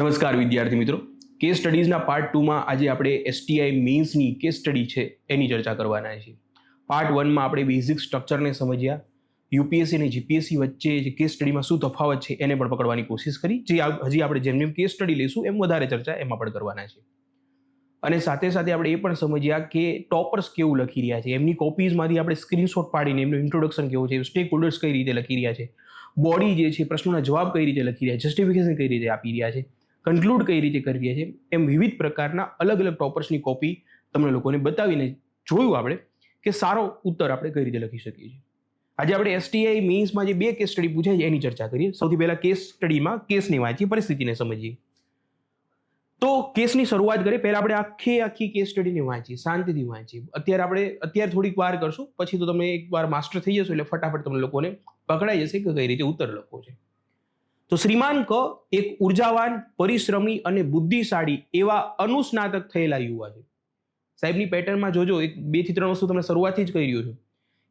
નમસ્કાર વિદ્યાર્થી મિત્રો, કેસ સ્ટડીઝના પાર્ટ 2 માં આજે આપણે એસટીઆઈ મેન્સની કેસ સ્ટડી છે એની ચર્ચા કરવાના છીએ. પાર્ટ 1 માં આપણે બેઝિક સ્ટ્રક્ચરને સમજ્યા, યુપીએસસી અને જીપીએસસી વચ્ચે જે કેસ સ્ટડીમાં શું તફાવત છે એને પણ પકડવાની કોશિશ કરી. જે હજી આપણે જેમ જેમ કેસ સ્ટડી લઈશું એમ વધારે ચર્ચા એમાં પણ કરવાના છે. અને સાથે સાથે આપણે એ પણ સમજ્યા કે ટોપર્સ કેવું લખી રહ્યા છે, એમની કોપીઝમાંથી આપણે સ્ક્રીનશોટ પાડીને એમનું ઇન્ટ્રોડક્શન કેવું છે, સ્ટેક હોલ્ડર્સ કઈ રીતે લખી રહ્યા છે, બોડી જે છે પ્રશ્નોના જવાબ કઈ રીતે લખી રહ્યા છે, જસ્ટિફિકેશન કઈ રીતે આપી રહ્યા છે, કન્ક્લુડ કઈ રીતે કરી રહ્યા છે, એમ વિવિધ પ્રકારના અલગ અલગ ટોપર્સની કોપી તમને લોકોને બતાવીને જોયું આપણે કે સારો ઉત્તર આપણે કઈ રીતે લખી શકીએ છીએ. આજે આપણે એસટીઆઈ મેન્સમાં જે બે કેસ સ્ટડી પૂછાય છે એની ચર્ચા કરીએ. સૌથી પહેલા કેસ સ્ટડીમાં કેસને વાંચીએ, પરિસ્થિતિને સમજીએ. તો કેસની શરૂઆત કરીએ. પહેલા આપણે આખી કેસ સ્ટડીને વાંચીએ, શાંતિથી વાંચીએ. અત્યારે થોડીક વાર કરશું, પછી તો તમે એકવાર માસ્ટર થઈ જશો એટલે ફટાફટ તમને લોકોને પકડાઈ જશે કે કઈ રીતે ઉત્તર લખવો છે. તો શ્રીમાન ક એક ઉર્જાવાન, પરિશ્રમી અને બુદ્ધિશાળી એવા અનુસ્નાતક થયેલા યુવા છે. સાહેબની પેટર્નમાં જોજો, 2 થી 3 વસ્તુ તમને શરૂઆતથી જ કહી રહ્યો છું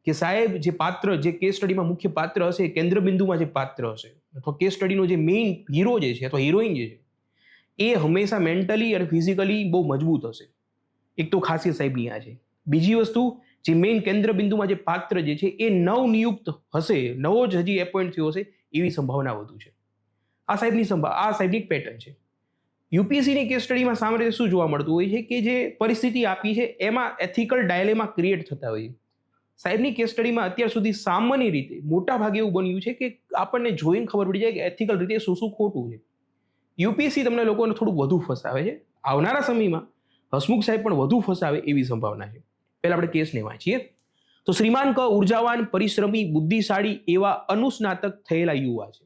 કે સાહેબ જે પાત્ર, જે કેસ સ્ટડીમાં મુખ્ય પાત્ર હશે, કેન્દ્રબિંદુમાં જે પાત્ર હશે અથવા કેસ સ્ટડીનો જે મેઇન હીરો જે છે અથવા હિરોઈન જે છે એ હંમેશા મેન્ટલી અને ફિઝિકલી બહુ મજબૂત હશે. એક તો ખાસિયત સાહેબની આ છે. બીજી વસ્તુ, જે મેઇન કેન્દ્રબિંદુમાં જે પાત્ર જે છે એ નવનિયુક્ત હશે, નવો જ હજી એપોઇન્ટ થયો હશે એવી સંભાવના વધુ છે. આ સાહેબની એક પેટર્ન છે. યુપીએસસીની કેસ સ્ટડીમાં સામાન્ય રીતે શું જોવા મળતું હોય છે કે જે પરિસ્થિતિ આપી છે એમાં એથિકલ ડાયલેમા ક્રિએટ થતા હોય છે. સાહેબની કેસ સ્ટડીમાં અત્યાર સુધી સામાન્ય રીતે મોટા ભાગે એવું બન્યું છે કે આપણને જોઈને ખબર પડી જાય કે એથિકલ રીતે શું શું ખોટું છે. યુપીએસસી તમને લોકોને થોડુંક વધુ ફસાવે છે. આવનારા સમયમાં હસમુખ સાહેબ પણ વધુ ફસાવે એવી સંભાવના છે. પહેલા આપણે કેસને વાંચીએ. તો શ્રીમાન ક ઉર્જાવાન, પરિશ્રમી, બુદ્ધિશાળી એવા અનુસ્નાતક થયેલા યુવા છે.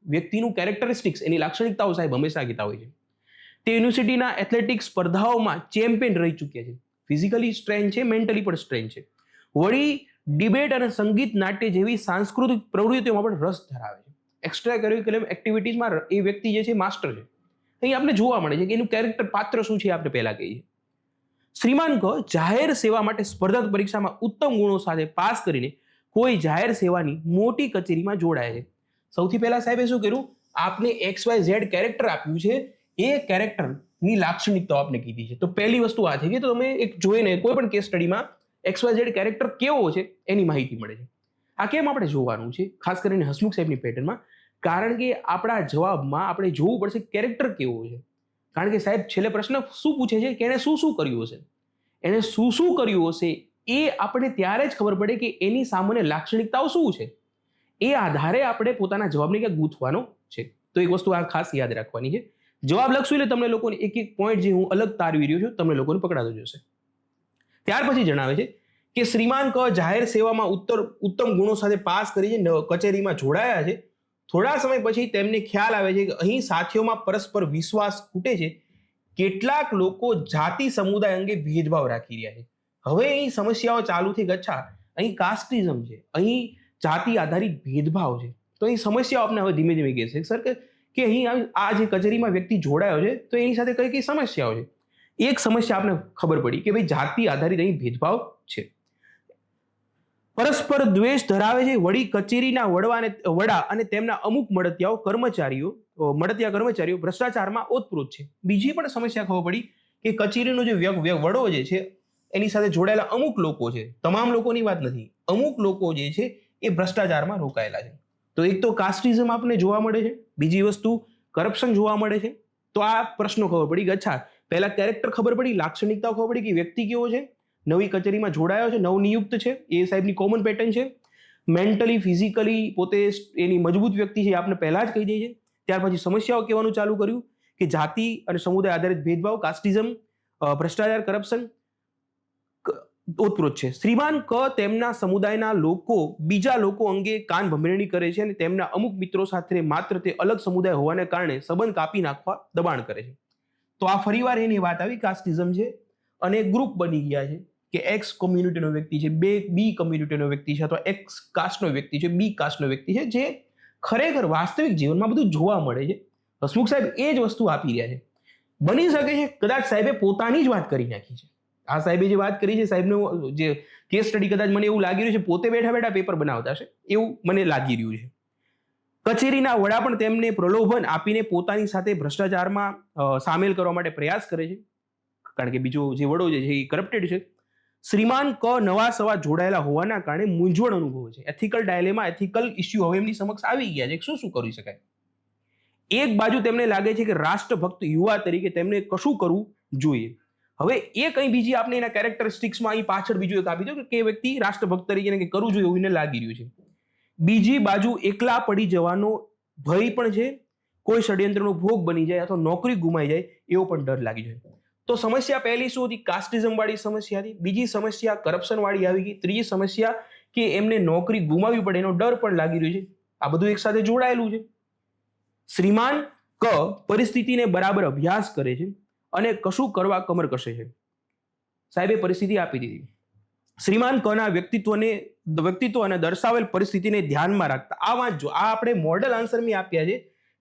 વ્યક્તિનું કેરેક્ટરિસ્ટિક્સ, એની લાક્ષણિકતાઓ સાહેબ હંમેશા કહેતા હોય છે. તે યુનિવર્સિટીના એથ્લેટિક્સ સ્પર્ધાઓમાં ચેમ્પિયન રહી ચૂક્યા છે. ફિઝિકલી સ્ટ્રેન્થ છે, મેન્ટલી પણ સ્ટ્રેન્થ છે. વળી ડિબેટ અને સંગીત, નાટ્ય જેવી સાંસ્કૃતિક પ્રવૃત્તિઓમાં પણ રસ ધરાવે છે. એક્સ્ટ્રા કરિક્યુલમ એક્ટિવિટીઝમાં એ વ્યક્તિ જે છે માસ્ટર છે. અહીં આપણે જોવા મળે છે કે એનું કેરેક્ટર, પાત્ર શું છે આપણે પહેલા કહીએ. શ્રીમાન ક જાહેર સેવા માટે સ્પર્ધાત્મક પરીક્ષામાં ઉત્તમ ગુણો સાથે પાસ કરીને કોઈ જાહેર સેવાની મોટી કચેરીમાં જોડાય છે. સૌથી પહેલા સાહેબે શું કર્યું, આપને XYZ કેરેક્ટર આપ્યું છે, એ કેરેક્ટરની લાક્ષણિકતાઓ આપને કીધી છે. તો પહેલી વસ્તુ આ થઈ ગઈ. તો તમે એક જોઈને કોઈ પણ કેસ સ્ટડીમાં XYZ કેરેક્ટર કેવો છે એની માહિતી મળે છે. આ કેમ આપણે જોવાનું છે, ખાસ કરીને હસમુખ સાહેબની પેટર્નમાં? કારણ કે આપણા જવાબમાં આપણે જોવું પડશે કેરેક્ટર કેવો છે. કારણ કે સાહેબ છેલ્લે પ્રશ્ન શું પૂછે છે કે એણે શું શું કર્યું હશે. એણે શું શું કર્યું હશે એ આપણે ત્યારે જ ખબર પડે કે એની સામાન્ય લાક્ષણિકતાઓ શું છે. એ આધારે આપણે પોતાના જવાબને ક્યાંક ગૂંથવાનો છે. તો એક વસ્તુ આ ખાસ યાદ રાખવાની છે. જવાબ લખશું એટલે તમને લોકોને એક એક પોઈન્ટ જે હું અલગ તારવી રહ્યો છું તમને લોકોને પકડાતો જશે. ત્યાર પછી જણાવે છે કે શ્રીમાન ક જાહેર સેવામાં ઉત્તમ ગુણો સાથે પાસ કરી છે, કચેરીમાં જોડાયા છે. થોડા સમય પછી તેમને ખ્યાલ આવે છે કે અહીં સાથીઓમાં પરસ્પર વિશ્વાસ ખૂટે છે. કેટલાક લોકો જાતિ સમુદાય અંગે ભેદભાવ રાખી રહ્યા છે. હવે અહીં સમસ્યાઓ ચાલુ થઈ. અચ્છા, અહીં કાસ્ટિઝમ છે, અહીં જાતિ આધારિત ભેદભાવ છે. તો અહીં સમસ્યાઓ આપણે હવે ધીમે ધીમે કહેશે સર કે અહીં આ જે કચેરીમાં વ્યક્તિ જોડાયો છે તો એની સાથે કઈ કઈ સમસ્યાઓ છે. એક સમસ્યા આપણે ખબર પડી કે ભાઈ જાતિ આધારિત અહીં ભેદભાવ છે. પરસ્પર દ્વેષ ધરાવે છે. વળી કચેરીના વડા અને તેમના અમુક મળતિયા કર્મચારીઓ ભ્રષ્ટાચારમાં ઓતપ્રોત છે. બીજી પણ સમસ્યા ખબર પડી કે કચેરીનો જે વડો જે છે એની સાથે જોડાયેલા અમુક લોકો છે, તમામ લોકોની વાત નથી, અમુક લોકો જે છે એ ભ્રષ્ટાચારમાં રોકાયેલા છે. તો એક તો કાસ્ટિઝમ આપને જોવા મળે છે, બીજી વસ્તુ કરપ્શન જોવા મળે છે. તો આ પ્રશ્નો ખબર પડી કે અચ્છા, પહેલા કેરેક્ટર ખબર પડી, લાક્ષણિકતાઓ ખબર પડી કે વ્યક્તિ કેવો છે, નવી કચેરીમાં જોડાયો છે, નવનિયુક્ત છે, એ સાહેબની કોમન પેટર્ન છે. મેન્ટલી, ફિઝિકલી પોતે એની મજબૂત વ્યક્તિ છે આપને પહેલા જ કહી દે છે. ત્યાર પછી સમસ્યાઓ કહેવાનું ચાલુ કર્યું કે જાતિ અને સમુદાય આધારિત ભેદભાવ, કાસ્ટિઝમ, ભ્રષ્ટાચાર, કરપ્શન ઓતપ્રોત છે. શ્રીમાન ક તેમના સમુદાયના લોકો બીજા લોકો અંગે કાન ભંભેરણી કરે છે અને તેમના અમુક મિત્રો સાથે માત્ર તે અલગ સમુદાય હોવાને કારણે સંબંધ કાપી નાખવા દબાણ કરે છે. તો આ ફરીવાર એની વાત આવી, કાસ્ટિઝમ છે અને ગ્રુપ બની ગયા છે કે એક્સ કોમ્યુનિટીનો વ્યક્તિ છે, બી કોમ્યુનિટીનો વ્યક્તિ છે, અથવા એક્સ કાસ્ટનો વ્યક્તિ છે, બી કાસ્ટનો વ્યક્તિ છે, જે ખરેખર વાસ્તવિક જીવનમાં બધું જોવા મળે છે. હસમુખ સાહેબ એ જ વસ્તુ આપી રહ્યા છે. બની શકે છે કદાચ સાહેબે પોતાની જ વાત કરી નાખી છે. આ સાહેબે જે વાત કરી છે, સાહેબનું જે કેસ સ્ટડી કદાચ મને એવું લાગી રહ્યું છે પોતે બેઠા બેઠા પેપર બનાવતા છે એવું મને લાગી રહ્યું છે. કચેરીના વડા પણ તેમને પ્રલોભન આપીને પોતાની સાથે ભ્રષ્ટાચારમાં સામેલ કરવા માટે પ્રયાસ કરે છે, કારણ કે બીજો જે વડો છે એ કરપ્ટેડ છે. શ્રીમાન ક નવા સવા જોડાયેલા હોવાના કારણે મૂંઝવણ અનુભવે છે. એથિકલ ડાયલેમા, એથિકલ ઇસ્યુ હવે એમની સમક્ષ આવી ગયા છે. શું શું કરી શકાય? એક બાજુ તેમને લાગે છે કે રાષ્ટ્રભક્ત યુવા તરીકે તેમને કશું કરવું જોઈએ. હવે એ કંઈ બીજી આપણે એના કેરેક્ટરિસ્ટિક્સમાં અહીં પાછળ બીજું એક આપી દો કે એ વ્યક્તિ રાષ્ટ્રભક્ત તરીકે કંઈ કરવું જોઈએ એવું એને લાગી રહ્યું છે. બીજી બાજુ એકલા પડી જવાનો ભય પણ છે, કોઈ ષડયંત્રનો ભોગ બની જાય અથવા નોકરી ગુમાઈ જાય એવો પણ ડર લાગી જાય. તો સમસ્યા પહેલી શું હતી? કાસ્ટિઝમ વાળી સમસ્યા હતી. બીજી સમસ્યા કરપ્શન વાળી આવી ગઈ. ત્રીજી સમસ્યા કે એમને નોકરી ગુમાવવી પડે એનો ડર પણ લાગી રહ્યો છે. આ બધું એક સાથે જોડાયેલું છે. શ્રીમાન ક પરિસ્થિતિને બરાબર અભ્યાસ કરે છે અને કશું કરવા કમર કસે છે. સાહેબે પરિસ્થિતિ આપી દીધી. શ્રીમાન કના વ્યક્તિત્વ અને દર્શાવેલ પરિસ્થિતિને ધ્યાનમાં રાખતા આ વાંચજો. આ આપણે મોડલ આન્સર મેં આપ્યા છે,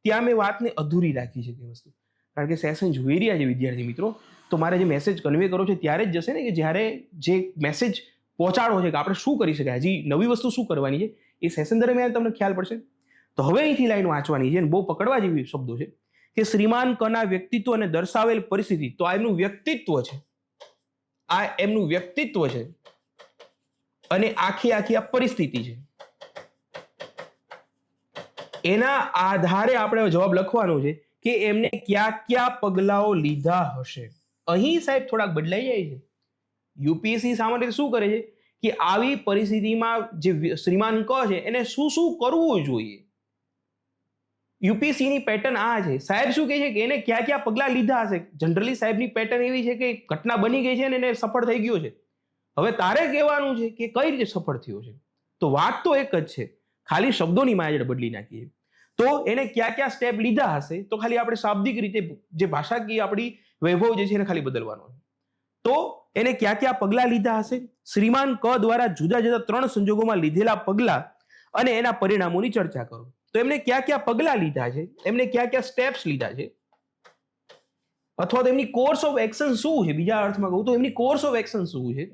ત્યાં મેં વાતને અધૂરી રાખી છે તે વસ્તુ, કારણ કે સેશન જોઈ રહ્યા છે વિદ્યાર્થી મિત્રો, તો મારે જે મેસેજ કન્વે કરો છે ત્યારે જ જશે ને કે જ્યારે જે મેસેજ પહોંચાડો છે કે આપણે શું કરી શકાય, હજી નવી વસ્તુ શું કરવાની છે એ સેશન દરમિયાન તમને ખ્યાલ પડશે. તો હવે અહીંથી લાઈન વાંચવાની છે અને બહુ પકડવા જેવી શબ્દો છે કે શ્રીમાન કના વ્યક્તિત્વ અને દર્શાવેલ પરિસ્થિતિ. તો આ એમનું વ્યક્તિત્વ છે, આ એમનું વ્યક્તિત્વ છે અને આખી આ પરિસ્થિતિ છે. એના આધારે આપણે જવાબ લખવાનો છે કે એમને કયા કયા પગલાઓ લીધા હશે. અહીં સાહેબ થોડાક બદલાઈ જાય છે. યુપીએસસી સામાન્ય રીતે શું કરે છે કે આવી પરિસ્થિતિમાં જે શ્રીમાન ક છે એને શું શું કરવું જોઈએ. યુપીએસસી ની પેટર્ન આ છે. સાહેબ શું કહે છે કે એને કયા કયા પગલા લીધા હશે. જનરલી સાહેબની પેટર્ન એવી છે કે ઘટના બની ગઈ છે અને એને સફળ થઈ ગયો છે. હવે તારે કહેવાનું છે કે કઈ રીતે સફળ થયો છે. તો વાત તો એક જ છે, ખાલી શબ્દોની માયાજળ બદલી નાખીએ. તો એને કયા કયા સ્ટેપ લીધા હશે, તો ખાલી આપણે શાબ્દિક રીતે જે ભાષાકીય આપણી વૈભવ જે છે એને ખાલી બદલવાનો છે. તો એને કયા કયા પગલા લીધા હશે. શ્રીમાન ક દ્વારા જુદા જુદા 3 સંજોગોમાં લીધેલા પગલા અને એના પરિણામોની ચર્ચા કરો. તો એમને કયા કયા પગલા લીધા છે, એમને કયા કયા સ્ટેપ્સ લીધા છે, અથવા તો એમની કોર્સ ઓફ એક્શન શું છે. બીજા અર્થમાં કહું તો એમની કોર્સ ઓફ એક્શન શું છે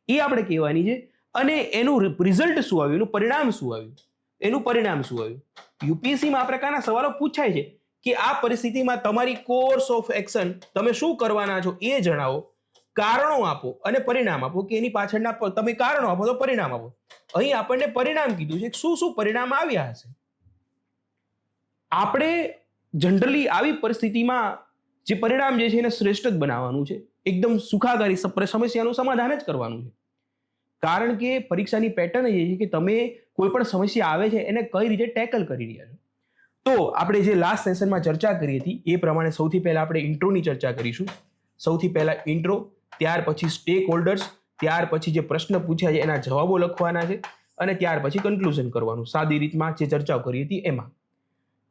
એ આપણે કહેવાની છે. અને એનું રિઝલ્ટ શું આવ્યું, એનું પરિણામ શું આવ્યું, એનું પરિણામ શું આવ્યું. યુપીએસસીમાં આ પ્રકારના સવાલો પૂછાય છે કે આ પરિસ્થિતિમાં તમારી કોર્સ ઓફ એક્શન, તમે શું કરવાના છો એ જણાવો, કારણો આપો અને પરિણામ આપો, કે એની પાછળના તમે કારણો આપો તો પરિણામ આપો. અહીં આપણને પરિણામ કીધું છે, શું શું પરિણામ આવ્યા હશે. આપણે જનરલી આવી પરિસ્થિતિમાં જે પરિણામ જે છે એને શ્રેષ્ઠ જ બનાવવાનું છે, એકદમ સુખાકારી સમસ્યાનું સમાધાન જ કરવાનું છે. કારણ કે પરીક્ષાની પેટર્ન એ છે કે તમે કોઈ પણ સમસ્યા આવે છે એને કઈ રીતે ટેકલ કરી રહ્યા છો. તો આપણે જે લાસ્ટ સેશનમાં ચર્ચા કરી હતી એ પ્રમાણે સૌથી પહેલા આપણે ઇન્ટ્રોની ચર્ચા કરીશું. સૌથી પહેલા ઇન્ટ્રો, ત્યાર પછી સ્ટેક હોલ્ડર્સ, ત્યાર પછી જે પ્રશ્ન પૂછ્યા છે એના જવાબો લખવાના છે અને ત્યાર પછી કન્ક્લુઝન કરવાનું. સાદી રીતમાં જે ચર્ચાઓ કરી હતી એમાં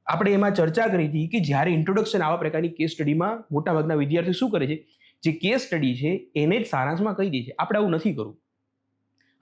આપણે એમાં ચર્ચા કરી હતી કે જ્યારે ઇન્ટ્રોડક્શન આવા પ્રકારની કેસ સ્ટડીમાં મોટાભાગના વિદ્યાર્થીઓ શું કરે છે, જે કેસ સ્ટડી છે એને જ સારાંશમાં કહી દે છે. આપણે આવું નથી કરવું.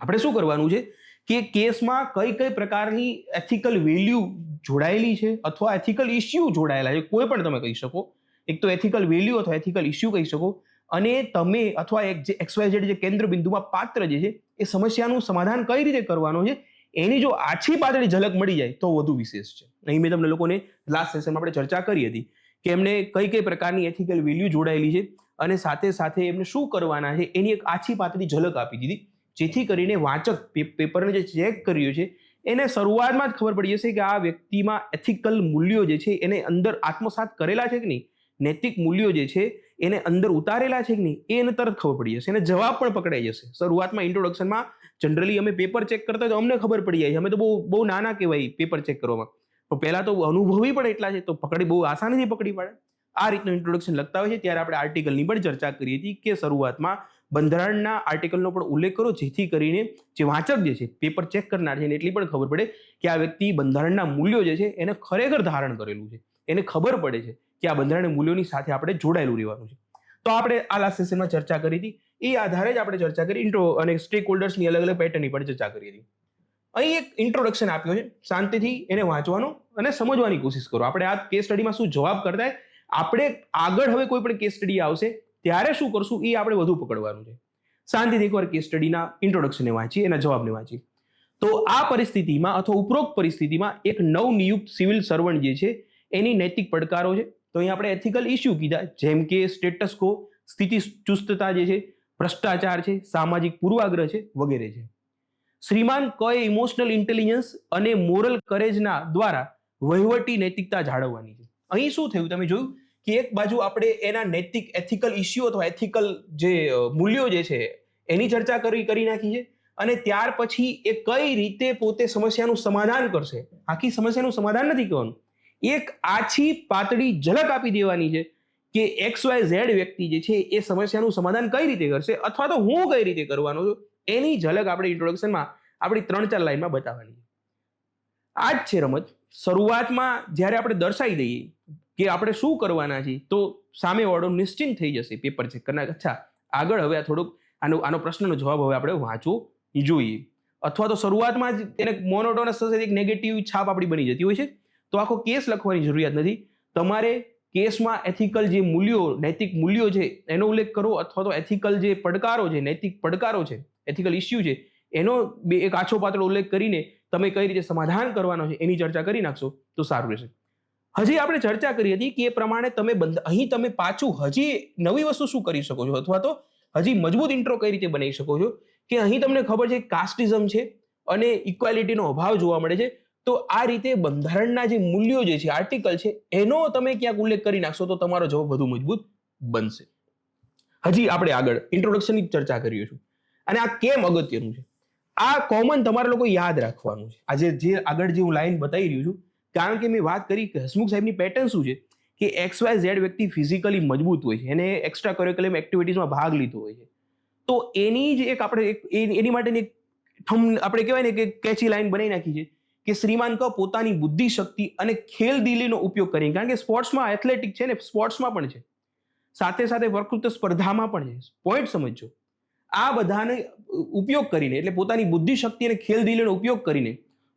આપણે શું કરવાનું છે કે કેસમાં કઈ કઈ પ્રકારની એથિકલ વેલ્યુ જોડાયેલી છે અથવા એથિકલ ઇસ્યુ જોડાયેલા છે, કોઈ પણ તમે કહી શકો. એક તો એથિકલ વેલ્યુ અથવા એથિકલ ઇસ્યુ કહી શકો. અને તમે અથવા એક જે XYZ જે કેન્દ્ર બિંદુમાં પાત્ર જે છે એ સમસ્યાનું સમાધાન કઈ રીતે કરવાનું છે એની જો આછી પાતળી ઝલક મળી જાય તો વધુ વિશેષ છે. અહીં મેં તમને લોકોને લાસ્ટ સેશનમાં આપણે ચર્ચા કરી હતી કે એમને કઈ કઈ પ્રકારની એથિકલ વેલ્યુ જોડાયેલી છે અને સાથે સાથે એમને શું કરવાના છે એની એક આછી પાતળી ઝલક આપી દીધી, જેથી કરીને વાચક પેપરને જે ચેક કર્યું છે એને શરૂઆતમાં જ ખબર પડી જશે કે આ વ્યક્તિમાં એથિકલ મૂલ્યો જે છે એને અંદર આત્મસાત કરેલા છે કે નહીં, નૈતિક મૂલ્યો જે છે એને અંદર ઉતારેલા છે કે નહીં એ એને તરત ખબર પડી જશે. એને જવાબ પણ પકડાઈ જશે. શરૂઆતમાં ઇન્ટ્રોડક્શનમાં જનરલી અમે પેપર ચેક કરતા તો અમને ખબર પડી જાય છે, અમે તો બહુ નાના કહેવાય પેપર ચેક કરવામાં, તો પહેલા તો અનુભવી પણ એટલા છે તો પકડી બહુ આસાનીથી પકડી પડે. આ રીતનું ઇન્ટ્રોડક્શન લખતા હોય છે. ત્યારે આપણે આર્ટિકલની પણ ચર્ચા કરી હતી કે શરૂઆતમાં બંધારણના આર્ટિકલનો પણ ઉલ્લેખ કરો, જેથી કરીને જે વાંચક જે છે પેપર ચેક કરનાર છે એને એટલી પણ ખબર પડે કે આ વ્યક્તિ બંધારણના મૂલ્યો જે છે એને ખરેખર ધારણ કરેલું છે, એને ખબર પડે છે કે આ બંધારણીય મૂલ્યોની સાથે આપણે જોડાયેલું રહેવાનું છે. તો આપણે આ લાસ્ટ સેશનમાં ચર્ચા કરી હતી, એ આધારે જ આપણે ચર્ચા કરી ઇન્ટ્રો અને સ્ટેક હોલ્ડર્સની અલગ અલગ પેટર્નની પણ ચર્ચા કરી હતી. અહીં એક ઇન્ટ્રોડક્શન આપ્યો છે, શાંતિથી એને વાંચવાનું અને સમજવાની કોશિશ કરો. આપણે આ કેસ સ્ટડીમાં શું જવાબ કરતા હોય, આપણે આગળ હવે કોઈ પણ કેસ સ્ટડી આવશે ત્યારે શું કરશું એ આપણે વધુ પકડવાનું છે. શાંતિથી એકવાર કેસ સ્ટડીના ઇન્ટ્રોડક્શનને વાંચીએ, એના જવાબને વાંચીએ. તો આ પરિસ્થિતિમાં અથવા ઉપરોક્ત પરિસ્થિતિમાં એક નવનિયુક્ત સિવિલ સર્વન્ટ જે છે એની નૈતિક પડકારો છે. તો અહીં આપણે એથિકલ ઇસ્યુ કીધા, જેમ કે સ્ટેટસ કો, સ્થિતિ ચુસ્તતા જે છે, ભ્રષ્ટાચાર છે, સામાજિક પૂર્વાગ્રહ છે વગેરે છે. શ્રીમાન કએ ઇમોશનલ ઇન્ટેલિજન્સ અને મોરલ કરેજના દ્વારા વહીવટી નૈતિકતા જાળવવાની છે. અહીં શું થયું તમે જોયું કે એક બાજુ આપણે એના નૈતિક એથિકલ ઇસ્યુ અથવા એથિકલ જે મૂલ્યો જે છે એની ચર્ચા કરી નાખી છે, અને ત્યાર પછી એ કઈ રીતે પોતે સમસ્યાનું સમાધાન કરશે. આખી સમસ્યાનું સમાધાન નથી કરવાનું, એક આછી પાતળી ઝલક આપી દેવાની છે કે XYZ વ્યક્તિ જે છે એ સમસ્યાનું સમાધાન કઈ રીતે કરશે અથવા તો હું કઈ રીતે કરવાનો છું એની ઝલક આપણે ઇન્ટ્રોડક્શનમાં આપણી 3-4 લાઈનમાં બતાવવાની છે. આ જ છે રમત. શરૂઆતમાં જ્યારે આપણે દર્શાવી દઈએ કે આપણે શું કરવાના છીએ તો સામેવાળો નિશ્ચિંત થઈ જશે પેપર ચેક કરનાર, અચ્છા આગળ હવે આ થોડુંક આનો પ્રશ્નનો જવાબ હવે આપણે વાંચવો જોઈએ. અથવા તો શરૂઆતમાં જ એને મોનોટોનસ થશે, એક નેગેટિવ છાપ આપણી બની જતી હોય છે. તો આખો કેસ લખવાની જરૂરિયાત નથી. તમારે કેસમાં એથિકલ જે મૂલ્યો, નૈતિક મૂલ્યો છે એનો ઉલ્લેખ કરો, અથવા તો એથિકલ જે પડકારો છે, નૈતિક પડકારો છે, એથિકલ ઇસ્યુ છે એનો એક આછો પાતળો ઉલ્લેખ કરીને તમે કઈ રીતે સમાધાન કરવાનો છે એની ચર્ચા કરી નાખશો તો સારું રહેશે. હજી આપણે ચર્ચા કરી હતી કે એ પ્રમાણે અહીં તમે પાછું હજી નવી વસ્તુ શું કરી શકો છો, અથવા તો હજી મજબૂત ઇન્ટ્રો કઈ રીતે બનાવી શકો છો કે અહીં તમને ખબર છે કાસ્ટિઝમ છે અને ઇક્વાલિટીનો અભાવ જોવા મળે છે. તો આ રીતે બંધારણના જે મૂલ્યો જે છે, આર્ટિકલ છે, એનો તમે ક્યાંક ઉલ્લેખ કરી નાખશો તો તમારો જવાબ વધુ મજબૂત બનશે. હજી આપણે આગળ ઇન્ટ્રોડક્શનની ચર્ચા કરીએ છું, અને આ કેમ અગત્યનું છે આ કોમન તમારે લોકો યાદ રાખવાનું છે. આજે જે આગળ જે હું લાઈન બતાવી રહ્યો છું, કારણ કે મેં વાત કરી કે હસમુખ સાહેબની પેટર્ન શું છે કે XYZ વ્યક્તિ ફિઝિકલી મજબૂત હોય છે, એને એક્સ્ટ્રા કરિક્યુલમ એક્ટિવિટીઝમાં ભાગ લીધો હોય છે, તો એની જ એક આપણે એની માટેની આપણે કહેવાય ને કે કેચી લાઈન બનાવી નાખી છે કે શ્રીમાન ક પોતાની બુદ્ધિ શક્તિ અને ખેલદિલીનો ઉપયોગ કરી, કારણ કે સ્પોર્ટ્સમાં એથ્લેટિક છે ને, સ્પોર્ટ્સમાં પણ છે, સાથે સાથે વક્તૃત્વ સ્પર્ધામાં પણ છે. પોઈન્ટ સમજો, આ બધાને ઉપયોગ કરીને, એટલે પોતાની બુદ્ધિ શક્તિ અને ખેલદિલીનો ઉપયોગ કરીને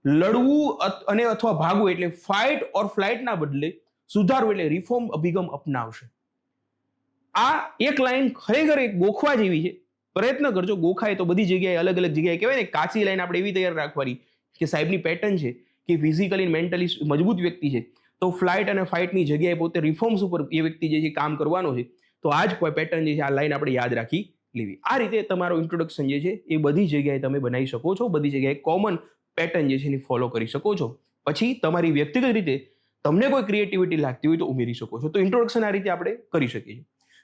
લડવું અને અથવા ભાગવું, એટલે ફાઇટ ઓર ફ્લાઇટના બદલે સુધારવું એટલે રિફોર્મ અભિગમ અપનાવશે. આ એક લાઈન ખરેખર એક ગોખવા જેવી છે. પ્રયત્ન કરજો, ગોખાય તો બધી જગ્યાએ અલગ અલગ જગ્યાએ કહેવાય ને કાચી લાઈન આપણે એવી તૈયાર રાખવાની કે સાહેબની પેટર્ન છે કે ફિઝિકલી મેન્ટલી મજબૂત વ્યક્તિ છે તો ફ્લાઇટ અને ફાઇટની જગ્યાએ પોતે રિફોર્મ્સ ઉપર એ વ્યક્તિ જે છે કામ કરવાનો છે. તો આ જ પેટર્ન જે છે, આ લાઈન આપણે યાદ રાખી લેવી. આ રીતે તમારો ઇન્ટ્રોડક્શન જે છે એ બધી જગ્યાએ તમે બનાવી શકો છો, બધી જગ્યાએ કોમન પેટર્ન જે છે એની ફોલો કરી શકો છો. પછી તમારી વ્યક્તિગત રીતે તમને કોઈ ક્રિએટિવિટી લાગતી હોય તો ઉમેરી શકો છો. તો ઇન્ટ્રોડક્શન આ રીતે આપણે કરી શકીએ છીએ.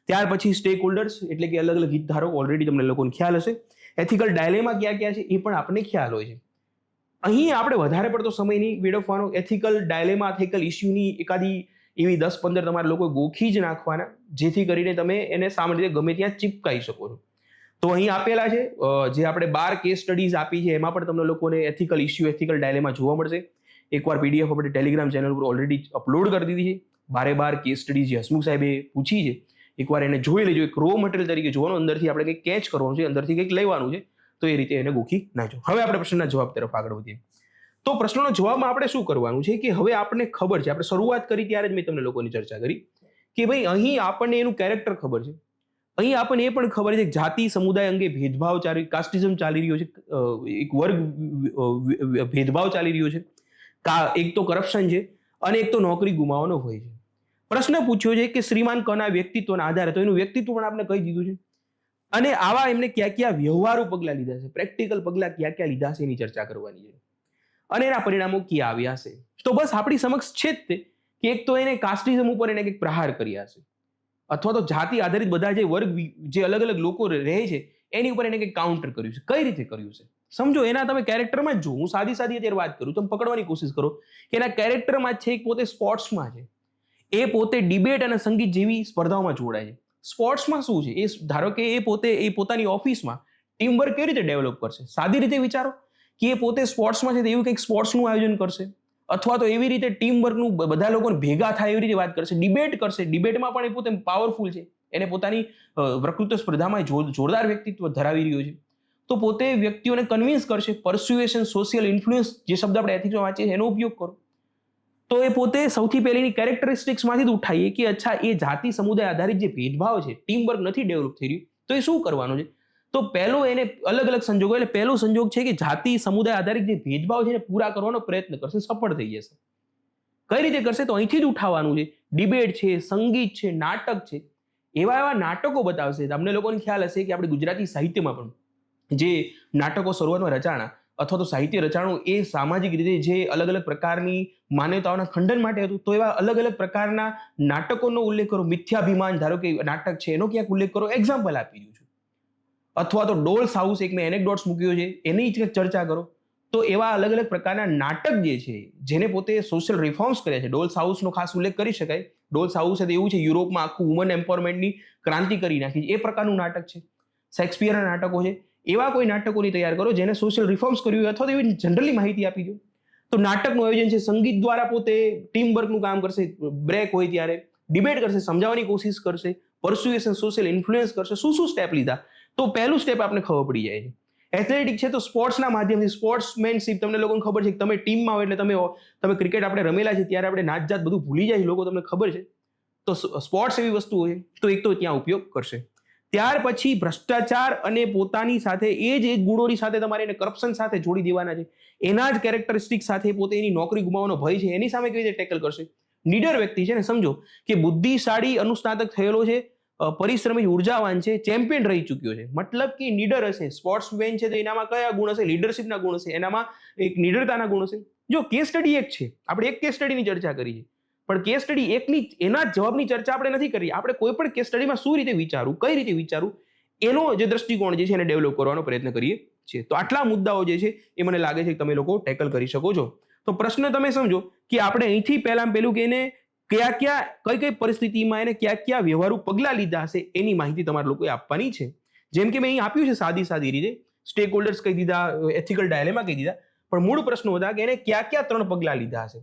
ત્યાર પછી સ્ટેક હોલ્ડર્સ એટલે કે અલગ અલગ હિતધારકો, ઓલરેડી તમને લોકોને ખ્યાલ હશે. એથિકલ ડાયલેમા ક્યાં ક્યાં છે એ પણ આપણને ખ્યાલ હોય છે. અહીં આપણે વધારે પડતો સમય નહીં વેડફવાનો. એથિકલ ડાયલેમા, એથિકલ ઇસ્યુની એકાદી એવી 10-15 તમારા લોકો ગોખી જ નાખવાના, જેથી કરીને તમે એને સામાન્ય રીતે ગમે ત્યાં ચીપકાઈ શકો છો. તો અહીં આપેલા છે જે આપણે 12 કેસ સ્ટડીઝ આપી છે, એમાં પણ તમને લોકોને એથિકલ ઇસ્યુ, એથિકલ ડાયલેમા જોવા મળશે. એકવાર PDF આપણે ટેલિગ્રામ ચેનલ પર ઓલરેડી અપલોડ કરી દીધી છે. 12 કેસ સ્ટડીઝ જે હસમુખ સાહેબે પૂછી છે, એકવાર એને જોઈ લેજો. એક રો મટીરિયલ તરીકે જોવાનું, અંદરથી આપણે કંઈક કેચ કરવાનું છે, અંદરથી કંઈક લેવાનું છે, તો એ રીતે એને ગોખી નાખજો. હવે આપણે પ્રશ્નના જવાબ તરફ આગળ વધીએ. તો પ્રશ્નનો જવાબમાં આપણે શું કરવાનું છે કે હવે આપણને ખબર છે, આપણે શરૂઆત કરી ત્યારે જ મેં તમને લોકોની ચર્ચા કરી કે ભાઈ અહીં આપણને એનું કેરેક્ટર ખબર છે. અહીં આપણને એ પણ ખબર છે કે જાતિ સમુદાય અંગે ભેદભાવ કાસ્ટિઝમ ચાલી રહ્યો છે, એક વર્ગ ભેદભાવ ચાલી રહ્યો છે, એક તો કરપ્શન છે અને એક તો નોકરી ગુમાવવાનો હોય છે. પ્રશ્ન પૂછ્યો છે કે શ્રીમાન કના વ્યક્તિત્વના આધારે, તો એનું વ્યક્તિત્વ પણ આપણે કહી દીધું છે, અને આવા એમને ક્યાં ક્યાં વ્યવહારુ પગલા લીધા છે, પ્રેક્ટિકલ પગલા ક્યાં ક્યાં લીધા છે એની ચર્ચા કરવાની છે, અને એના પરિણામો ક્યાં આવ્યા છે. તો બસ આપણી સમક્ષ છે જ તે કે એક તો એને કાસ્ટિઝમ ઉપર એને કંઈક પ્રહાર કર્યા છે, અથવા તો જાતિ આધારિત બધા જે વર્ગ, જે અલગ અલગ લોકો રહે છે એની ઉપર એને કંઈક કાઉન્ટર કર્યું છે. કઈ રીતે કર્યું છે સમજો, એના તમે કેરેક્ટરમાં જ જો. હું સાદી અત્યારે વાત કરું, તમે પકડવાની કોશિશ કરો કે એના કેરેક્ટરમાં જ છે. એક પોતે સ્પોર્ટ્સમાં છે, એ પોતે ડિબેટ અને સંગીત જેવી સ્પર્ધાઓમાં જોડાય છે. સ્પોર્ટ્સમાં શું છે, એ ધારો કે એ પોતાની ઓફિસમાં ટીમ વર્ક કેવી રીતે ડેવલપ કરશે. સાદી રીતે વિચારો કે એ પોતે સ્પોર્ટ્સમાં છે તો એવું કંઈક સ્પોર્ટ્સનું આયોજન કરશે, અથવા તો એવી રીતે ટીમ વર્કનું બધા લોકોને ભેગા થાય એવી રીતે વાત કરશે, ડિબેટ કરશે. ડિબેટમાં પણ એ પોતે પાવરફુલ છે, એને પોતાની વક્તૃત્વ સ્પર્ધામાં જોરદાર વ્યક્તિત્વ ધરાવી રહ્યો છે, તો પોતે વ્યક્તિઓને કન્વિન્સ કરશે. પરસ્યુએશન, સોશિયલ ઇન્ફ્લુઅન્સ જે શબ્દ આપણે એથિક્સમાં વાંચીએ છીએ એનો ઉપયોગ કરો. તો એ પોતે સૌથી પહેલીની કેરેક્ટરિસ્ટિક્સમાંથી જ ઉઠાઈએ કે અચ્છા એ જાતિ સમુદાય આધારિત જે ભેદભાવ છે, ટીમ વર્ક નથી ડેવલપ થઈ રહ્યું, તો એ શું કરવાનું છે. તો પહેલો એને અલગ અલગ સંજોગો, એટલે પહેલો સંજોગ છે કે જાતિ સમુદાય આધારિત જે ભેદભાવ છે એને પૂરા કરવાનો પ્રયત્ન કરશે, સફળ થઈ જશે. કઈ રીતે કરશે? તો અહીંથી જ ઉઠાવવાનું છે. ડિબેટ છે, સંગીત છે, નાટક છે, એવા એવા નાટકો બતાવશે. તમને લોકોને ખ્યાલ હશે કે આપણે ગુજરાતી સાહિત્યમાં પણ જે નાટકો શરૂઆતમાં રચાણા અથવા તો સાહિત્ય રચાણું એ સામાજિક રીતે જે અલગ અલગ પ્રકારની માન્યતાઓના ખંડન માટે હતું, તો એવા અલગ અલગ પ્રકારના નાટકોનો ઉલ્લેખ કરો. મિથ્યાભિમાન ધારો કે નાટક છે, એનો ક્યાંક ઉલ્લેખ કરો, એક્ઝામ્પલ આપી દઉં છું. અથવા તો ડોલ્સ હાઉસ એક મેં એનેક્ડોટ્સ મૂક્યો છે, એની જ ચર્ચા કરો. તો એવા અલગ અલગ પ્રકારના નાટક જે છે જેને પોતે સોશિયલ રિફોર્મ્સ કર્યા છે, ડોલ્સ હાઉસનો ખાસ ઉલ્લેખ કરી શકાય. ડોલ્સ હાઉસ એવું છે યુરોપમાં આખું વુમન એમ્પાવરમેન્ટની ક્રાંતિ કરી નાખી છે, એ પ્રકારનું નાટક છે. શેક્સપિયરના નાટકો છે. એવા કોઈ નાટકોની તૈયાર કરો જેને સોશિયલ રિફોર્મ્સ કર્યું અથવા તો એવી જનરલી માહિતી આપી દો. તો નાટકનું આયોજન છે, સંગીત દ્વારા પોતે ટીમ વર્કનું કામ કરશે, બ્રેક હોય ત્યારે ડિબેટ કરશે, સમજાવવાની કોશિશ કરશે, પરસ્યુએશન, સોશિયલ ઇન્ફ્લુઅન્સ કરશે. શું શું સ્ટેપ લીધા? તો પહેલું સ્ટેપ આપણે ખબર પડી જાય છે. એથ્લેટિક છે તો સ્પોર્ટ્સના માધ્યમથી સ્પોર્ટ્સમેનશીપ, તમને લોકોને ખબર છે કે તમે ટીમમાં હોય એટલે તમે ક્રિકેટ આપણે રમેલા છે ત્યારે આપણે નાત જાત બધું ભૂલી જાય લોકો, તમને ખબર છે. તો સ્પોર્ટ્સ એવી વસ્તુ હોય તો એક તો ત્યાં ઉપયોગ કરશે. ત્યાર પછી ભ્રષ્ટાચાર અને પોતાની સાથે એ જ ગુણોની સાથે તમારે એને કરપ્શન સાથે જોડી દેવાના છે. એના જ કેરેક્ટરિસ્ટિક સાથે પોતે એની નોકરી ગુમાવવાનો ભય છે એની સામે કેવી રીતે ટેકલ કરશે. નીડર વ્યક્તિ છે ને, સમજો કે બુદ્ધિશાળી, અનુસ્નાતક થયેલો છે, પરિશ્રમી, ઉર્જાવાન છે, ચેમ્પિયન રહી ચૂક્યો છે, મતલબ કે નીડર હશે. સ્પોર્ટ્સમેન છે તો એનામાં કયા ગુણ હશે? લીડરશિપના ગુણ હશે, એનામાં એક નીડરતાના ગુણ હશે. જો કેસ સ્ટડી એક છે, આપણે એક કેસ સ્ટડીની ચર્ચા કરી છે, પણ કેસ સ્ટડી એકની એના જવાબની ચર્ચા આપણે નથી કરી. આપણે કોઈ પણ કેસ સ્ટડીમાં શું રીતે વિચારવું, કઈ રીતે વિચારવું, એનો જે દ્રષ્ટિકોણ જે છે એને ડેવલપ કરવાનો પ્રયત્ન કરીએ છીએ. તો આટલા મુદ્દાઓ જે છે એ મને લાગે છે કે તમે લોકો ટેકલ કરી શકો છો. તો પ્રશ્ન તમે સમજો કે આપણે અહીંથી પહેલું કે એને કઈ કઈ પરિસ્થિતિમાં એને કયા વ્યવહારુ પગલાં લીધા હશે એની માહિતી તમારે લોકોએ આપવાની છે. જેમ કે મેં અહીં આપ્યું છે સાદી રીતે, સ્ટેક હોલ્ડર્સ કહી દીધા, એથિકલ ડાયલેમા કહી દીધા, પણ મૂળ પ્રશ્નો હતા કે એને કયા 3 પગલાં લીધા હશે.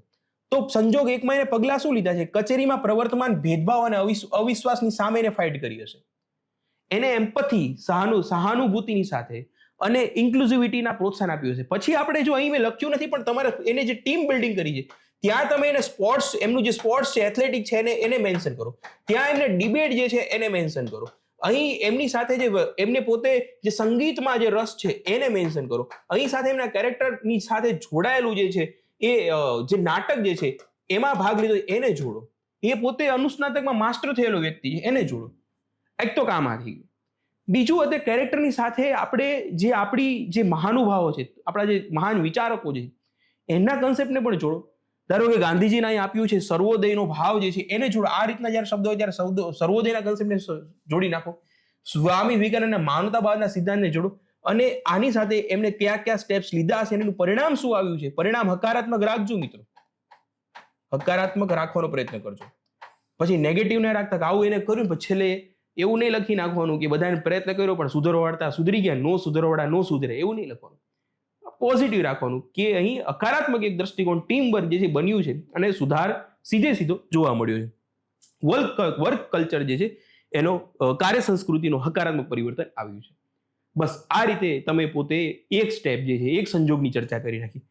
તો સંજોગ એકમાં એને પગલાં શું લીધા છે? કચેરીમાં પ્રવર્તમાન ભેદભાવ અને અવિશ્વાસની સામે એને ફાઇટ કરી હશે. એને એમ્પથી, સહાનુભૂતિની સાથે અને ઇન્ક્લુઝિવિટીના પ્રોત્સાહન આપ્યું હશે. પછી આપણે જો અહીં મેં લખ્યું નથી, પણ તમારે એને જે ટીમ બિલ્ડિંગ કરી છે ત્યાં તમે એને સ્પોર્ટ્સ, એમનું જે સ્પોર્ટ્સ છે, એથ્લેટિક છે, એને મેન્શન કરો. ત્યાં એમને ડિબેટ જે છે એને મેન્શન કરો. અહીં એમની સાથે જે એમને પોતે જે સંગીતમાં જે રસ છે એને મેન્શન કરો. અહીં સાથે એમના કેરેક્ટરની સાથે જોડાયેલું જે છે એ જે નાટક જે છે એમાં ભાગ લીધો એને જોડો. એ પોતે અનુસ્નાતકમાં માસ્ટર થયેલો વ્યક્તિ છે એને જોડો. એક તો કામ આ થઈ ગયું. બીજું હતું કેરેક્ટરની સાથે આપણે જે આપણી જે મહાનુભાવો છે, આપણા જે મહાન વિચારકો છે એના કન્સેપ્ટને પણ જોડો. ધારો કે ગાંધીજીને અહીં આપ્યું છે સર્વોદયનો ભાવ જે છે એને જોડો. આ રીતના જ્યારે શબ્દ હોય ત્યારે સર્વોદયના કન્સેપ્ટને જોડી નાખો. સ્વામી વિવેકાનંદના માનવતાવાદના સિદ્ધાંતને જોડો. અને આની સાથે એમને કયા સ્ટેપ્સ લીધા હશે એનું પરિણામ શું આવ્યું છે, પરિણામ હકારાત્મક રાખજો મિત્રો, હકારાત્મક રાખવાનો પ્રયત્ન કરજો. પછી નેગેટિવ ને રાખતા આવું એને કર્યું પછી છેલ્લે એવું નહીં લખી નાખવાનું કે બધાને પ્રયત્ન કર્યો પણ સુધરવાડતા સુધરી ગયા, નો સુધરવાડા નો સુધરે, એવું નહીં લખવાનું. પોઝિટિવ રાખવાનું કે અહીં હકારાત્મક એક દ્રષ્ટિકોણ, ટીમ વર્ક જે છે બન્યું છે અને સુધાર સીધો જોવા મળ્યો છે. વર્ક કલ્ચર જે છે એનો કાર્ય સંસ્કૃતિનો હકારાત્મક પરિવર્તન આવ્યું છે. બસ આ રીતે તમે પોતે એક સ્ટેપ જે છે એક સંજોગની ચર્ચા કરી નાખી.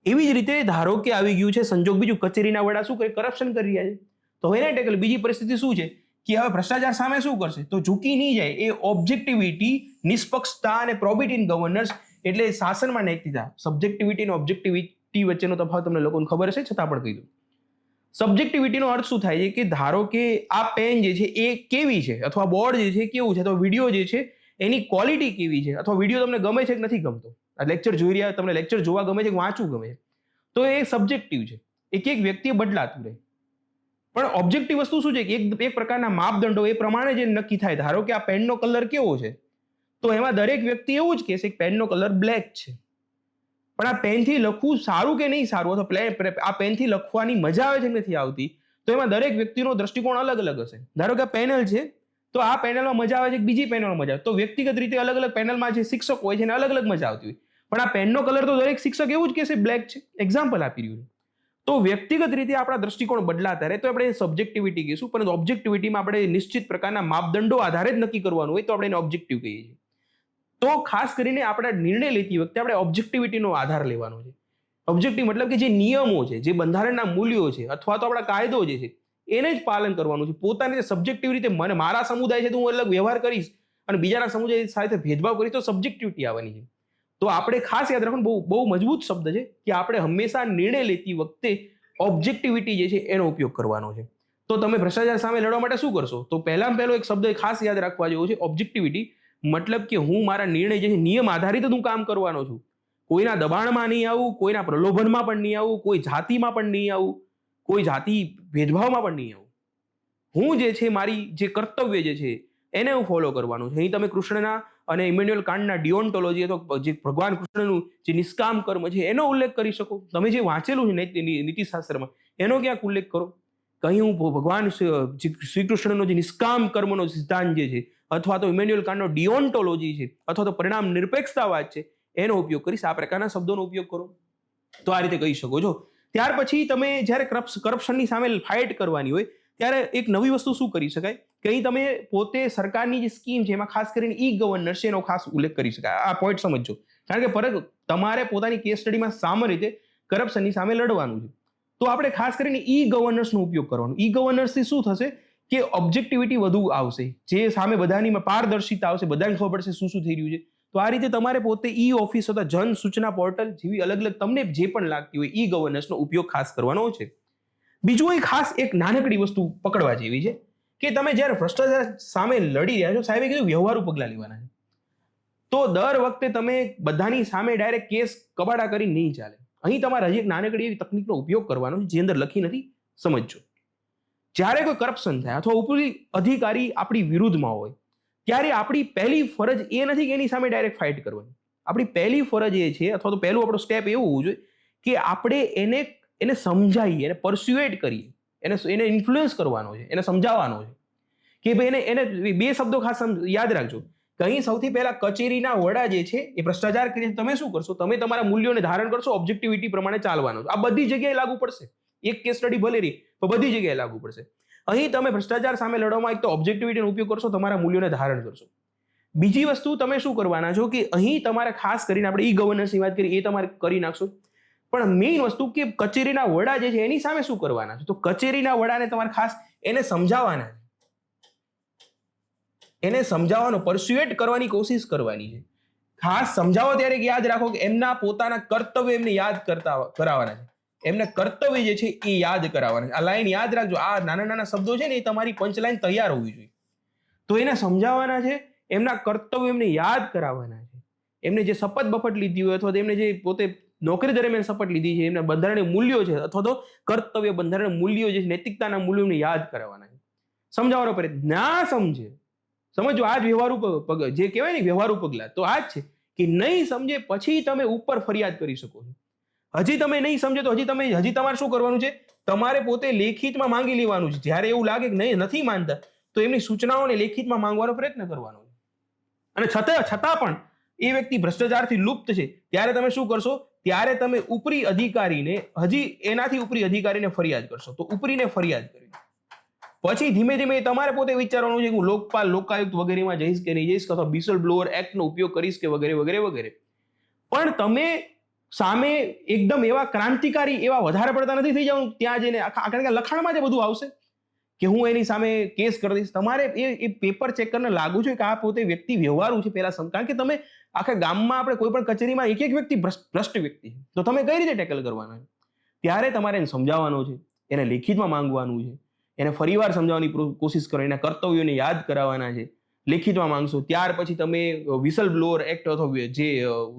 એવી જ રીતે ધારો કે આવી ગયું છે સંજોગ બીજું, કચેરીના વડા શું કરે? કરપ્શન કરી રહ્યા છે. તો હવે ટેકલ બીજી પરિસ્થિતિ શું છે કે હવે ભ્રષ્ટાચાર સામે શું કરશે? તો ઝૂકી નહીં જાય. એ ઓબ્જેક્ટિવિટી, નિષ્પક્ષતા અને પ્રોબિટી ઇન ગવર્નન્સ, એટલે શાસનમાં નૈતિકતા. સબ્જેક્ટિવિટી અને ઓબ્જેક્ટિવિટી વચ્ચેનો તફાવત તમને લોકોને ખબર હશે, છતાં પણ કહી દઉં. સબ્જેક્ટિવિટીનો અર્થ શું થાય છે કે ધારો કે આ પેન જે છે એ કેવી છે, અથવા બોર્ડ જે છે કેવું છે, અથવા વિડીયો જે છે એની ક્વોલિટી કેવી છે, અથવા વિડીયો તમને ગમે છે કે નથી ગમતો, આ લેક્ચર જોઈ રહ્યા, તમને લેક્ચર જોવા ગમે છે કે વાંચવું ગમે છે, તો એ સબ્જેક્ટિવ છે. એક વ્યક્તિએ બદલાતું રહે. પણ ઓબ્જેક્ટિવ વસ્તુ શું છે કે એક પ્રકારના માપદંડો એ પ્રમાણે જે નક્કી થાય. ધારો કે આ પેનનો કલર કેવો છે, તો એમાં દરેક વ્યક્તિ એવું જ કહેશે કે પેનનો કલર બ્લેક છે. પણ આ પેનથી લખવું સારું કે નહીં સારું, અથવા આ પેનથી લખવાની મજા આવે છે કે નથી આવતી, તો એમાં દરેક વ્યક્તિનો દ્રષ્ટિકોણ અલગ અલગ હશે. ધારો કે આ પેનલ છે, તો આ પેનલમાં મજા આવે છે કે બીજી પેનલમાં મજા આવે, તો વ્યક્તિગત રીતે અલગ અલગ પેનલમાં જે શિક્ષક હોય છે એને અલગ અલગ મજા આવતી હોય. પણ આ પેનનો કલર તો દરેક શિક્ષક એવું જ કહેશે બ્લેક છે. એક્ઝામ્પલ આપી રહ્યું છે. તો વ્યક્તિગત રીતે આપણા દ્રષ્ટિકોણ બદલાતા રહે તો આપણે સબ્જેક્ટિવિટી કહીશું, પરંતુ ઓબ્જેક્ટિવિટીમાં આપણે નિશ્ચિત પ્રકારના માપદંડો આધારે જ નક્કી કરવાનું હોય તો આપણે એને ઓબ્જેક્ટિવ કહીએ છીએ. તો ખાસ કરીને આપણા નિર્ણય લેતી વખતે આપણે ઓબ્જેક્ટિવિટીનો આધાર લેવાનો છે. ઓબ્જેક્ટિવ મતલબ કે જે નિયમો છે, જે બંધારણના મૂલ્યો છે, અથવા તો આપણા કાયદો જે છે એને જ પાલન કરવાનું છે. પોતાની સબ્જેક્ટિવ રીતે મારા સમુદાય છે તો હું અલગ વ્યવહાર કરીશ અને બીજાના સમુદાય સાથે ભેદભાવ કરીશ તો સબ્જેક્ટિવિટી આવવાની છે. તો આપણે ખાસ યાદ રાખવાનું, બહુ બહુ મજબૂત શબ્દ છે કે આપણે હંમેશા નિર્ણય લેતી વખતે ઓબ્જેક્ટિવિટી જે છે એનો ઉપયોગ કરવાનો છે. તો તમે ભ્રષ્ટાચાર સામે લડવા માટે શું કરશો? તો પહેલામાં પહેલો એક શબ્દ ખાસ યાદ રાખવા જેવો છે, ઓબ્જેક્ટિવિટી. મતલબ કે હું મારા નિર્ણય જે છે નિયમ આધારિત જ હું કામ કરવાનો છું. કોઈના દબાણમાં નહીં આવું, કોઈના પ્રલોભનમાં પણ નહીં આવું, કોઈ જાતિમાં પણ નહીં આવું, કોઈ જાતિ ભેદભાવમાં પણ નહીં આવું. હું જે છે મારી જે કર્તવ્ય જે છે એને હું ફોલો કરવાનું છે. અહીં તમે કૃષ્ણના અને ઇમેન્યુઅલ કાન્ટના ડિઓન્ટોલોજી અથવા જે ભગવાન કૃષ્ણનું જે નિષ્કામ કર્મ છે એનો ઉલ્લેખ કરી શકો. તમે જે વાંચેલું છે નીતિશાસ્ત્રમાં એનો ક્યાંક ઉલ્લેખ કરો. કહી હું ભગવાન શ્રી કૃષ્ણનો જે નિષ્કામ કર્મનો સિદ્ધાંત જે છે અથવા તો ઇમેન્યુઅલ કાન્ટનો ડિઓન્ટોલોજી છે અથવા તો પરિણામ નિરપેક્ષતાવાદ છે એનો ઉપયોગ કરીશ. આ પ્રકારના શબ્દોનો ઉપયોગ કરો તો આ રીતે કહી શકો છો. ત્યાર પછી તમે જ્યારે કરપ્શનની સામે ફાઇટ કરવાની હોય ત્યારે એક નવી વસ્તુ શું કરી શકાય કે અહીં તમે પોતે સરકારની જે સ્કીમ છે એમાં ખાસ કરીને ઈ ગવર્નન્સ છે એનો ખાસ ઉલ્લેખ કરી શકાય. આ પોઈન્ટ સમજો, કારણ કે પરત તમારે પોતાની કેસ સ્ટડીમાં સામાન્ય રીતે કરપ્શનની સામે લડવાનું છે. તો આપણે ખાસ કરીને ઈ ગવર્નન્સનો ઉપયોગ કરવાનો. ઈ ગવર્નન્સથી શું થશે કે ઓબ્જેક્ટિવિટી વધુ આવશે, જે સામે બધાની પારદર્શિતા આવશે, બધાને ખબર પડશે શું શું થઈ રહ્યું છે. તો આ રીતે તમારે પોતે ઈ ઓફિસ અથવા જન સૂચના પોર્ટલ જેવી અલગ અલગ તમને જે પણ લાગતી હોય ઈ ગવર્નન્સનો ઉપયોગ ખાસ કરવાનો છે. બીજું ખાસ એક નાનકડી વસ્તુ પકડવા જેવી છે કે તમે જ્યારે ભ્રષ્ટાચાર સામે લડી રહ્યા છો, સાહેબે કીધું વ્યવહારુ પગલાં લેવાના છે. તો દર વખતે તમે બધાની સામે ડાયરેક્ટ કેસ કબાડા કરી નહીં ચાલે. અહીં તમારે હજી એક નાનકડી એવી તકનિકનો ઉપયોગ કરવાનો છે જે અંદર લખી નથી, સમજજો. જ્યારે કોઈ કરપ્શન થાય અથવા ઉપરી અધિકારી આપણી વિરુદ્ધમાં હોય ત્યારે આપણી પહેલી ફરજ એ નથી કે એની સામે ડાયરેક્ટ ફાઇટ કરવાની. આપણી પહેલી ફરજ એ છે અથવા તો પહેલું આપણો સ્ટેપ એવું હોવું જોઈએ કે આપણે એને સમજાવીએ, એને પરસ્યુએટ કરીએ, એને ઇન્ફ્લુઅન્સ કરવાનો છે, એને સમજાવવાનો છે કે ભાઈ એને બે શબ્દો ખાસ યાદ રાખજો. અહીં સૌથી પહેલા કચેરીના વડા જે છે એ ભ્રષ્ટાચાર કરી તમે શું કરશો? તમે તમારા મૂલ્યોને ધારણ કરશો, ઓબ્જેક્ટિવિટી પ્રમાણે ચાલવાનું. આ બધી જગ્યાએ લાગુ પડશે. એક કેસ સ્ટડી ભલે રહી તો બધી જગ્યાએ લાગુ પડશે. અહીં તમે ભ્રષ્ટાચાર સામે લડવામાં એક તો ઓબ્જેક્ટિવિટીનો ઉપયોગ કરશો, તમારા મૂલ્યોને ધારણ કરશો. બીજી વસ્તુ તમે શું કરવાના છો કે અહીં તમારે ખાસ કરીને આપણે ઈ ગવર્નન્સની વાત કરી એ તમારે કરી નાખશો. પણ મેઇન વસ્તુ કે કચેરીના વડા જે છે એની સામે શું કરવાના છે? તો કચેરીના વડાને તમારે ખાસ એને સમજાવવાના, એને સમજાવવાનો, પરસ્યુએટ કરવાની કોશિશ કરવાની છે. ખાસ સમજાવો ત્યારે યાદ રાખો કે એમના પોતાના કર્તવ્ય એમને યાદ કરાવવાના છે. એમને કર્તવ્ય જે છે એ યાદ કરાવવાના છે. આ લાઈન યાદ રાખજો. આ નાના નાના શબ્દો છે ને એ તમારી પંચલાઈન તૈયાર હોવી જોઈએ. તો એને સમજાવવાના છે, એમના કર્તવ્ય એમને યાદ કરાવવાના છે. એમને જે શપથ બફટ લીધી હોય અથવા એમને જે પોતે નોકરી દરમિયાન શપથ લીધી છે, એમના બંધારણીય મૂલ્યો છે અથવા તો કર્તવ્ય બંધારણીય મૂલ્યો જે નૈતિકતાના મૂલ્યો એમને યાદ કરાવવાના છે. સમજાવવાનો પ્રયત્ન ના સમજે, સમજો આ જ વ્યવહારુ જે કહેવાય ને વ્યવહારુ પગલા, તો આ જ છે કે નહીં સમજે પછી તમે ઉપર ફરિયાદ કરી શકો છો. હજી તમે નહીં સમજે તો હજી તમારે શું કરવાનું છે? તમારે પોતે લેખિતમાં માંગી લેવાનું છે. જ્યારે એવું લાગે કે નહીં નથી માનતા તો એમની સૂચનાઓને લેખિતમાં માંગવાનો પ્રયત્ન કરવાનો છે. અને છતાં પણ એ વ્યક્તિ ભ્રષ્ટાચારથી લુપ્ત છે ત્યારે તમે શું કરશો? ત્યારે તમે ઉપરી અધિકારીને હજી એનાથી ઉપરી અધિકારીને ફરિયાદ કરશો. તો ઉપરીને ફરિયાદ કરી પછી ધીમે ધીમે તમારે પોતે વિચારવાનું છે કે હું લોકપાલ, લોકાયુક્ત વગેરેમાં જઈશ કે નહીં જઈશ અથવા વિસલ બ્લોઅર એક્ટનો ઉપયોગ કરીશ કે વગેરે વગેરે વગેરે. પણ તમે સામે એકદમ એવા ક્રાંતિકારી એવા વધારે પડતા નથી થઈ જવાનું ત્યાં જઈને. કારણ કે લખાણમાં જ બધું આવશે કે હું એની સામે કેસ કરી દઈશ. તમારે એ પેપર ચેક કરીને લાગુ છે કે આ પોતે વ્યક્તિ વ્યવહારુ છે પહેલા. કારણ કે તમે આખા ગામમાં આપણે કોઈ પણ કચેરીમાં એક વ્યક્તિ ભ્રષ્ટ વ્યક્તિ છે તો તમે કઈ રીતે ટેકલ કરવાના છે? ત્યારે તમારે એને સમજાવવાનો છે, એને લેખિતમાં માંગવાનું છે, એને ફરીવાર સમજાવવાની કોશિશ કરો, એના કર્તવ્યોને યાદ કરાવવાના છે, લેખિતમાં માંગશો. ત્યાર પછી તમે વિસલ બ્લોઅર એક્ટ અથવા જે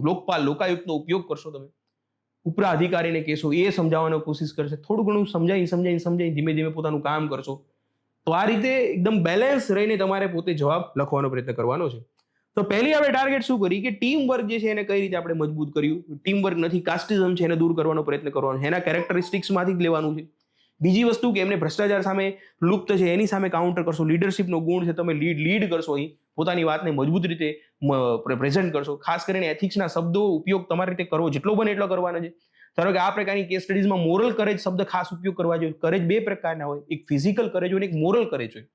લોકપાલ, લોકાયુક્તનો ઉપયોગ કરશો. તમે ઉપરા અધિકારીને કહેશો, એ સમજાવવાનો કોશિશ કરશે. થોડું ઘણું સમજાવી ધીમે ધીમે પોતાનું કામ કરશો. તો આ રીતે એકદમ બેલેન્સ રહીને તમારે પોતે જવાબ લખવાનો પ્રયત્ન કરવાનો છે. તો પહેલી આપણે ટાર્ગેટ શું કરી કે ટીમ વર્ક જે છે એને કઈ રીતે આપણે મજબૂત કર્યું. ટીમ વર્ક નથી, કાસ્ટિઝમ છે એને દૂર કરવાનો પ્રયત્ન કરવાનો છે, એના કેરેક્ટરિસ્ટિક્સમાંથી જ લેવાનું છે. બીજી વસ્તુ કે એમને ભ્રષ્ટાચાર સામે લુપ્ત છે એની સામે કાઉન્ટર કરશો. લીડરશિપનો ગુણ છે, તમે લીડ કરશો, અહીં પોતાની વાતને મજબૂત રીતે પ્રેઝન્ટ કરશો. ખાસ કરીને એથિક્સના શબ્દો ઉપયોગ તમારી રીતે કરવો જેટલો બને એટલો કરવાનો છે. ધારો કે આ પ્રકારની કેસ સ્ટડીઝમાં મોરલ કરેજ શબ્દ ખાસ ઉપયોગ કરવા જોઈએ. કરેજ બે પ્રકારના હોય, એક ફિઝિકલ કરેજ હોય અને એક મોરલ કરેજ હોય.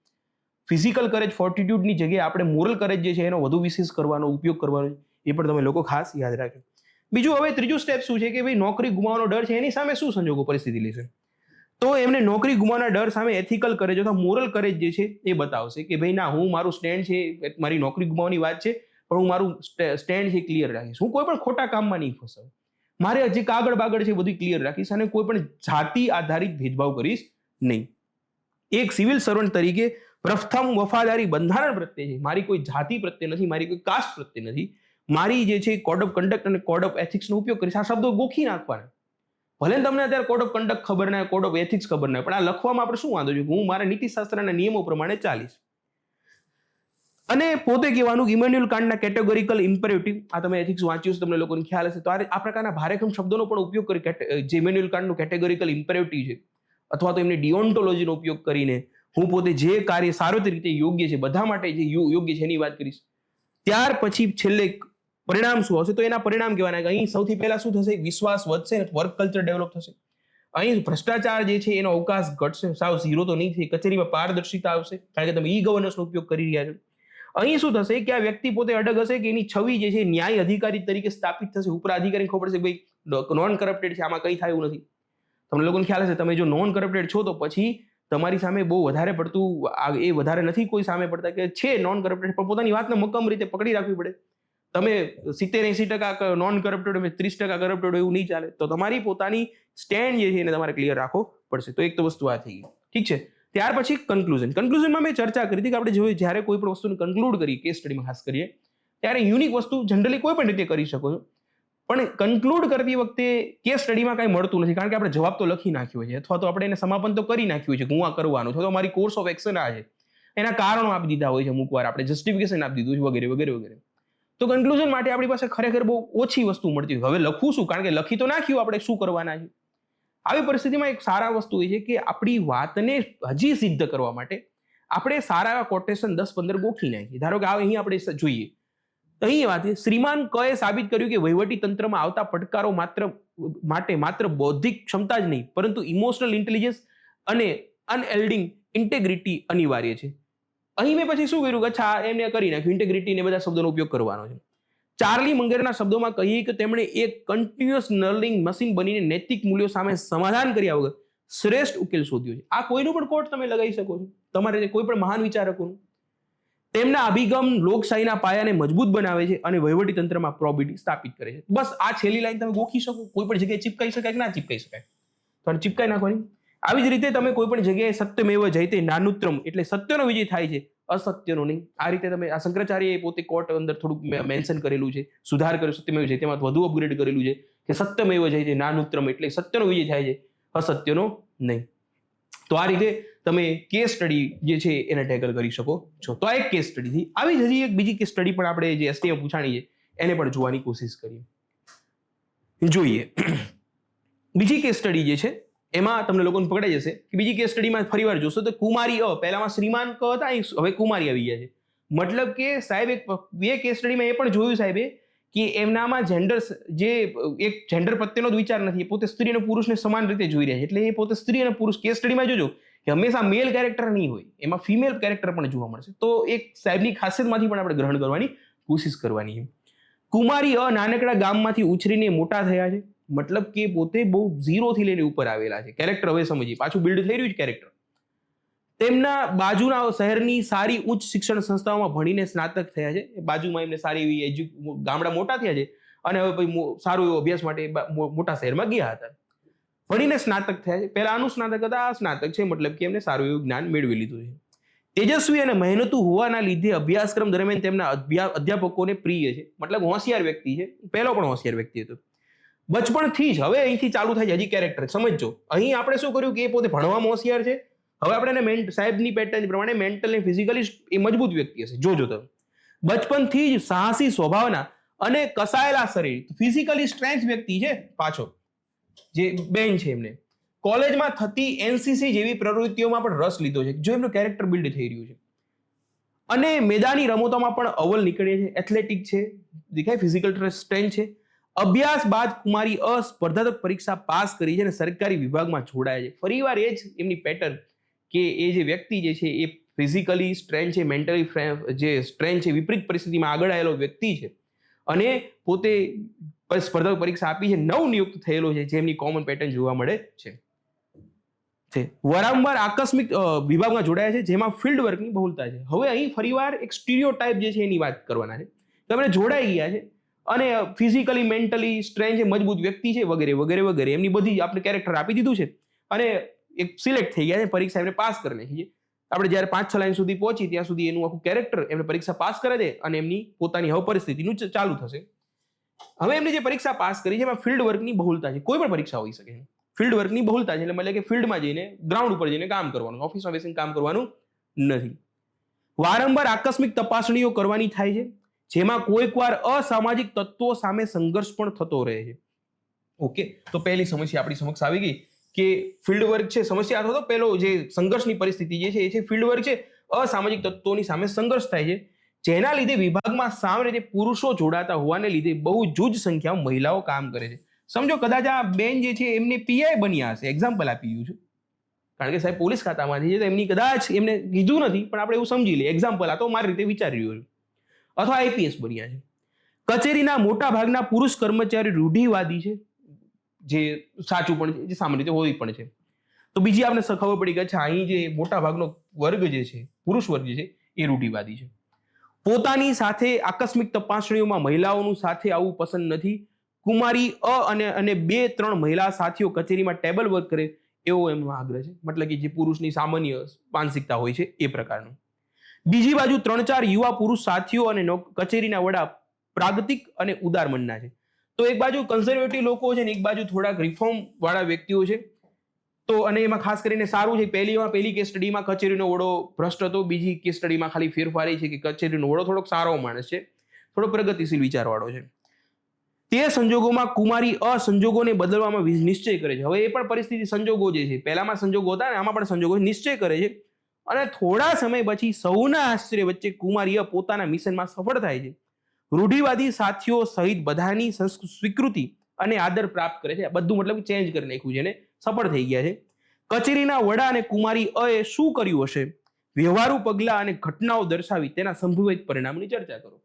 ફિઝિકલ કરેજ ફોર્ટિટ્યુડની જગ્યાએ આપણે મોરલ કરેજ જે છે એનો વધુ વિશેષ કરવાનો ઉપયોગ કરવાનો છે. એ પણ તમે લોકો ખાસ યાદ રાખજો. બીજું હવે ત્રીજું સ્ટેપ શું છે કે ભાઈ નોકરી ગુમાવવાનો ડર છે એની સામે શું સંજોગો પરિસ્થિતિ લેશે? તો એમને નોકરી ગુમાવવાના ડર સામે એથિકલ કરેજ અથવા મોરલ કરેજ જે છે એ બતાવશે કે ભાઈ ના, હું મારું સ્ટેન્ડ છે, મારી નોકરી ગુમાવવાની વાત છે પણ હું મારું સ્ટેન્ડ છે ક્લિયર રાખીશ, હું કોઈ પણ ખોટા કામમાં નહીં ફસાવું, મારે હજી કાગળ બાગળ છે બધું ક્લિયર રાખીશ અને કોઈ પણ જાતિ આધારિત ભેદભાવ કરીશ નહીં. એક સિવિલ સર્વન્ટ તરીકે પ્રથમ વફાદારી બંધારણ પ્રત્યે છે, મારી કોઈ જાતિ પ્રત્યે નથી, મારી કોઈ કાસ્ટ પ્રત્યે નથી, મારી જે છે કોડ ઓફ કન્ડક્ટ અને કોડ ઓફ એથિક્સનો ઉપયોગ કરીશ. આ શબ્દો ગોખી નાખવાના. ભલે તમને અત્યારે કોડ ઓફ કન્ડક્ટ ખબર ના હોય, કોડ ઓફ એથિક્સ ખબર ના હોય, પણ આ લખવામાં આપણે શું વાંધો છે? હું મારા નીતિશાસ્ત્રના નિયમો પ્રમાણે ચાલીશ. અને પોતે કહેવાનું ઇમેન્યુઅલ કાન્ટના કેટેગોરિકલ ઇમ્પેરેટિવ, આ તમે એથિક્સ વાંચ્યું છે, તમને લોકોને ખ્યાલ હશે, તો આ પ્રકારના ભારેખમ શબ્દોનો પણ ઉપયોગ કરી જે ઇમેન્યુઅલ કાન્ટનું કેટેગોરિકલ ઇમ્પેરેટિવ છે અથવા તો એમની ડિઓન્ટોલોજીનો ઉપયોગ કરીને હું પોતે જે કાર્ય સાર્વત્રિક રીતે યોગ્ય છે, બધા માટે જે યોગ્ય છે એની વાત કરીશ. ત્યાર પછી છેલ્લે પરિણામ શું આવશે? તો એના પરિણામ કહેવાના કે અહીં સૌથી પહેલા શું થશે? વિશ્વાસ વધશે, વર્ક કલ્ચર ડેવલપ થશે. અહીં ભ્રષ્ટાચાર જે છે એનો અવકાશ ઘટશે, સાવ ઝીરો તો નહીં થઈ, કચેરીમાં પારદર્શિતા આવશે કારણ કે તમે ઈ ગવર્નન્સનો ઉપયોગ કરી રહ્યા છો. અહીં શું થશે કે આ વ્યક્તિ પોતે અડગ હશે કે એની છબી જે છે ન્યાય અધિકારી તરીકે સ્થાપિત થશે. ઉપરા અધિકારી ખબર પડશે ભાઈ નોન કરપ્ટેડ છે, આમાં કંઈ થાય એવું નથી. તમને લોકોને ખ્યાલ હશે, તમે જો નોન કરપ્ટેડ છો તો પછી તમારી સામે બહુ વધારે પડતું એ વધારે નથી કોઈ સામે પડતા કે છે નોન કરપ્ટેડ, પણ પોતાની વાતને મક્કમ રીતે પકડી રાખવી પડે. તમે 70-80% નોન કરપ્ટેડ 30% કરપ્ટેડ એવું નહીં ચાલે. તો તમારી પોતાની સ્ટેન્ડ જે છે એને તમારે ક્લિયર રાખવો પડશે. તો એક તો વસ્તુ આ થઈ ગઈ, ઠીક છે. ત્યાર પછી કન્ક્લુઝનમાં મેં ચર્ચા કરી હતી કે આપણે જોઈએ જ્યારે કોઈ પણ વસ્તુને કન્ક્લુડ કરી, કેસ સ્ટડીમાં ખાસ કરીએ, ત્યારે યુનિક વસ્તુ જનરલી કોઈ પણ રીતે કરી શકો છો, પણ કન્ક્લુડ કરતી વખતે કેસ સ્ટડીમાં કાંઈ મળતું નથી કારણ કે આપણે જવાબ તો લખી નાખ્યો છે અથવા તો આપણે એને સમાપન તો કરી નાખ્યું છે કે હું આ કરવાનું છું, તો અમારી કોર્સ ઓફ એક્શન આ છે, એના કારણો આપી દીધા હોય છે, અમુક વાર આપણે જસ્ટિફિકેશન આપી દીધું છે વગેરે વગેરે વગેરે. તો કન્ક્લુઝન માટે આપણી પાસે ખરેખર બહુ ઓછી વસ્તુ મળતી હોય. હવે લખવું શું? કારણ કે લખી તો નાખ્યું આપણે શું કરવાના છે. આવી પરિસ્થિતિમાં એક સારા વસ્તુ એ છે કે આપણી વાતને હજી સિદ્ધ કરવા માટે આપણે સારા એવા કોટેશન 10-15 ગોખી નાખીએ. ધારો કે અહીં આપણે જોઈએ, અહીં વાત છે, શ્રીમાન ક એ સાબિત કર્યું કે વહીવટી તંત્રમાં આવતા પડકારો માત્ર બૌદ્ધિક ક્ષમતા જ નહીં પરંતુ ઇમોશનલ ઇન્ટેલિજન્સ અને અનએલ્ડિંગ ઇન્ટેગ્રિટી અનિવાર્ય છે. અહીં મેં પછી શું કર્યું કે અચ્છા એમને કરી નાખ્યું, ઇન્ટેગ્રિટી ને બધા શબ્દોનો ઉપયોગ કરવાનો છે. ચાર્લી મંગેરના શબ્દોમાં કહીએ કે તેમણે એક કન્ટિન્યુઅસ લર્નિંગ મશીન બનીને નૈતિક મૂલ્યો સામે સમાધાન કર્યા વગર શ્રેષ્ઠ ઉકેલ શોધ્યો છે. આ કોઈનું પણ કોટ તમે લગાવી શકો છો, તમારે કોઈ પણ મહાન વિચારકોનું. તેમના અભિગમ લોકશાહીના પાયાને મજબૂત બનાવે છે અને વહીવટી તંત્રમાં પ્રોબિટી સ્થાપિત કરે છે. બસ આ છેલ્લી લાઈન તમે ગોખી શકો, કોઈ પણ જગ્યાએ ચીપકાઈ શકાય કે ના ચીપકાઈ શકાય, તો ચીપકાઈ નાખવાની. આવી જ રીતે તમે કોઈ પણ જગ્યાએ સત્યમેવ જયતે નાનુત્તમ એટલે સત્યનો વિજય થાય છે, અસત્યનો નહીં. આ રીતે તમે આ શંકરાચાર્યએ પોતે કોર્ટ અંદર થોડુંક મેન્શન કરેલું છે, સુધાર કર્યો સત્યમેવ જયતેમાં વધુ અપગ્રેડ કરેલું છે કે સત્યમેવ જયતે નાનુત્તમ એટલે સત્યનો વિજય થાય છે, અસત્યનો નહીં. તો આ રીતે તમે કેસ સ્ટડી જે છે એને ટેકલ કરી શકો છો. તો આ એક કેસ સ્ટડી થી. આવી જ હજી એક બીજી કેસ સ્ટડી પણ આપણે જે એસટીમાં પૂછાણી છે એને પણ જોવાની કોશિશ કરીએ. જોઈએ બીજી કેસ સ્ટડી જે છે એમાં તમને લોકોને પકડાઈ જશે કે બીજી કેસ સ્ટડીમાં ફરીવાર જોશો તો કુમારી પહેલામાં શ્રીમાન ક હતા, હવે કુમારી આવી ગયા છે. મતલબ કે સાહેબ બે કેસ સ્ટડીમાં એ પણ જોયું સાહેબે કે એમનામાં જેન્ડર જે એક જેન્ડર પ્રત્યેનો જ વિચાર નથી, પોતે સ્ત્રી અને પુરુષને સમાન રીતે જોઈ રહ્યા છે. એટલે એ પોતે સ્ત્રી અને પુરુષ કેસ સ્ટડીમાં જોજો કે હંમેશા મેલ કેરેક્ટર નહીં હોય, એમાં ફિમેલ કેરેક્ટર પણ જોવા મળશે. તો એક સાહેબની ખાસિયતમાંથી પણ આપણે ગ્રહણ કરવાની કોશિશ કરવાની છે. કુમારી નાનકડા ગામમાંથી ઉછરીને મોટા થયા છે, મતલબ કે પોતે બહુ ઝીરોથી લઈને ઉપર આવેલા છે. કેરેક્ટર હવે સમજીએ, પાછું બિલ્ડ થઈ રહ્યું છે કેરેક્ટર. તેમના બાજુના શહેરની સારી ઉચ્ચ શિક્ષણ સંસ્થાઓમાં ભણીને સ્નાતક થયા છે. બાજુમાં એમને સારી એવી ગામડા મોટા થયા છે અને હવે પછી સારું એવો અભ્યાસ માટે મોટા શહેરમાં ગયા હતા. ભણીને સ્નાતક થયા છે. પહેલા અનુસ્નાતક હતા, આ સ્નાતક છે, મતલબ કે એમને સારું એવું જ્ઞાન મેળવી લીધું છે. તેજસ્વી અને મહેનતુ હોવાના લીધે અભ્યાસક્રમ દરમિયાન તેમના અધ્યાપકોને પ્રિય છે, મતલબ હોશિયાર વ્યક્તિ છે. પહેલો પણ હોશિયાર વ્યક્તિ હતો. બચપણથી જ હવે અહીંથી ચાલુ થાય છે હજી કેરેક્ટર સમજો. અહીં આપણે શું કર્યું કે એ પોતે ભણવામાં હોશિયાર છે. હવે આપણે એને સાહેબની પેટર્ન પ્રમાણે મેન્ટલ અને ફિઝિકલી એ મજબૂત વ્યક્તિ હશે. જોજો તમે બચપનથી જ સાહસી સ્વભાવના અને કસાયેલા શરીર, ફિઝિકલી સ્ટ્રેન્થ વ્યક્તિ છે. પાછો જે બેન છે એમને કોલેજમાં થતી એનસીસી જેવી પ્રવૃત્તિઓમાં પણ રસ લીધો છે. જો એમનું કેરેક્ટર બિલ્ડ થઈ રહ્યું છે અને મેદાની રમતોમાં પણ અવ્વલ નીકળે છે. એથ્લેટિક છે, દેખાય ફિઝિકલ સ્ટ્રેન્થ છે. અભ્યાસ બાદ કુમારી સ્પર્ધાત્મક પરીક્ષા પાસ કરી છે અને સરકારી વિભાગમાં જોડાય છે. ફરીવાર એ જ એમની પેટર્ન કે એ જે વ્યક્તિ જે છે એ ફિઝિકલી સ્ટ્રેન્થ છે, મેન્ટલી જે સ્ટ્રેન્થ છે, વિપરીત પરિસ્થિતિમાં આગળ આવેલો વ્યક્તિ છે અને પોતે સ્પર્ધાત્મક પરીક્ષા આપી છે, નવનિયુક્ત થયેલો છે, જેમની કોમન પેટર્ન જોવા મળે છે. છે. વારંવાર આકસ્મિક વિભાગમાં જોડાયા છે જેમાં ફિલ્ડ વર્કની બહુલતા છે. હવે અહીં ફરીવાર એક સ્ટીરિયોટાઇપ જે છે એની વાત કરવાના છે. તમે જોડાઈ ગયા છે અને ફિઝિકલી મેન્ટલી સ્ટ્રેન્થ છે, મજબૂત વ્યક્તિ છે, વગેરે વગેરે વગેરે એમની બધી આપણે કેરેક્ટર આપી દીધું છે અને એક સિલેક્ટ થઈ ગયા છે, પરીક્ષા એમને પાસ કરી નાખી છે. આપણે જ્યારે 5-6 લાઈન સુધી પહોંચી ત્યાં સુધી એનું આખું કેરેક્ટર એમને પરીક્ષા પાસ કરે છે અને એમની પોતાની હવે પરિસ્થિતિનું ચાલુ થશે. હવે એમની જે પરીક્ષા પાસ કરી છે એમાં ફિલ્ડ વર્કની બહુલતા છે. કોઈ પણ પરીક્ષા હોઈ શકે. ફિલ્ડ વર્કની બહુલતા છે એટલે મતલબ કે ફિલ્ડમાં જઈને ગ્રાઉન્ડ ઉપર જઈને કામ કરવાનું, ઓફિસમાં બેસીને કામ કરવાનું નથી. વારંવાર આકસ્મિક તપાસણીઓ કરવાની થાય છે જેમાં કોઈકવાર અસામાજિક તત્વો સામે સંઘર્ષ પણ થતો રહે છે. ઓકે, તો પહેલી સમસ્યા આપણી સમક્ષ આવી ગઈ કે ફિલ્ડ વર્ક છે સમસ્યા અથવા તો પહેલો જે સંઘર્ષની પરિસ્થિતિ જે છે એ છે ફિલ્ડ વર્ક છે, અસામાજિક તત્વોની સામે સંઘર્ષ થાય છે જેના લીધે વિભાગમાં સામાન્ય રીતે પુરુષો જોડાતા હોવાને લીધે બહુ જૂજ સંખ્યામાં મહિલાઓ કામ કરે છે. સમજો કદાચ આ બેન જે છે એમને પીઆઈ બન્યા હશે, એક્ઝામ્પલ આપી રહ્યું છું કારણ કે સાહેબ પોલીસ ખાતામાંથી છે તો એમની કદાચ એમને કીધું નથી પણ આપણે એવું સમજી લઈએ, એક્ઝામ્પલ આ તો મારી રીતે વિચારી રહ્યો છું. અથવા આઈપીએસ બન્યા છે. કચેરીના મોટા ભાગના પુરુષ કર્મચારી રૂઢિવાદી છે, જે સાચું પણ છે, જે સામાન્ય રીતે હોય પણ છે. તો બીજી આપણે ખબર પડી કે અહીં જે મોટા ભાગનો વર્ગ જે છે, પુરુષ વર્ગ જે છે એ રૂઢિવાદી છે. પોતાની સાથે આકસ્મિક તપાસણીઓમાં મહિલાઓનું સાથે આવવું પસંદ નથી. કુમારી અને 2-3 મહિલા સાથીઓ કચેરીમાં ટેબલ વર્ક કરે એવો એમનો આગ્રહ છે. મતલબ કે જે પુરુષની સામાન્ય માનસિકતા હોય છે એ પ્રકારનું. બીજી બાજુ 3-4 યુવા પુરુષ સાથીઓ અને કચેરીના વડા પ્રાગતિક અને ઉદાર મનના છે. તો એક બાજુ કન્ઝર્વેટિવ લોકો છે ને એક બાજુ થોડાક રિફોર્મ વાળા વ્યક્તિઓ છે. તો અને એમાં ખાસ કરીને સારું છે પહેલી કેસ સ્ટડીમાં કચેરીનો વડો ભ્રષ્ટ હતો, બીજી કેસ સ્ટડીમાં ખાલી ફેરફાર એ છે કે કચેરીનો વડો થોડોક સારો માણસ છે, થોડો પ્રગતિશીલ વિચારવાળો છે. તે સંજોગોમાં કુમારી સંજોગોને બદલવામાં નિશ્ચય કરે છે. હવે એ પણ પરિસ્થિતિ સંજોગો જે છે, પહેલામાં સંજોગો હતા ને આમાં પણ સંજોગો નિશ્ચય કરે છે અને થોડા સમય પછી સૌના આશ્ચર્ય વચ્ચે કુમારી પોતાના મિશનમાં સફળ થાય છે. રૂઢિવાદી સાથીઓ સહિત બધાની સ્વીકૃતિ અને આદર પ્રાપ્ત કરે છે. બધું મતલબ ચેન્જ કરી નાખ્યું છે અને સફળ થઈ ગયા છે. કચેરીના વડા અને કુમારી એ શું કર્યું હશે? વ્યવહારુ પગલા અને ઘટનાઓ દર્શાવી તેના સંભવિત પરિણામની ચર્ચા કરો.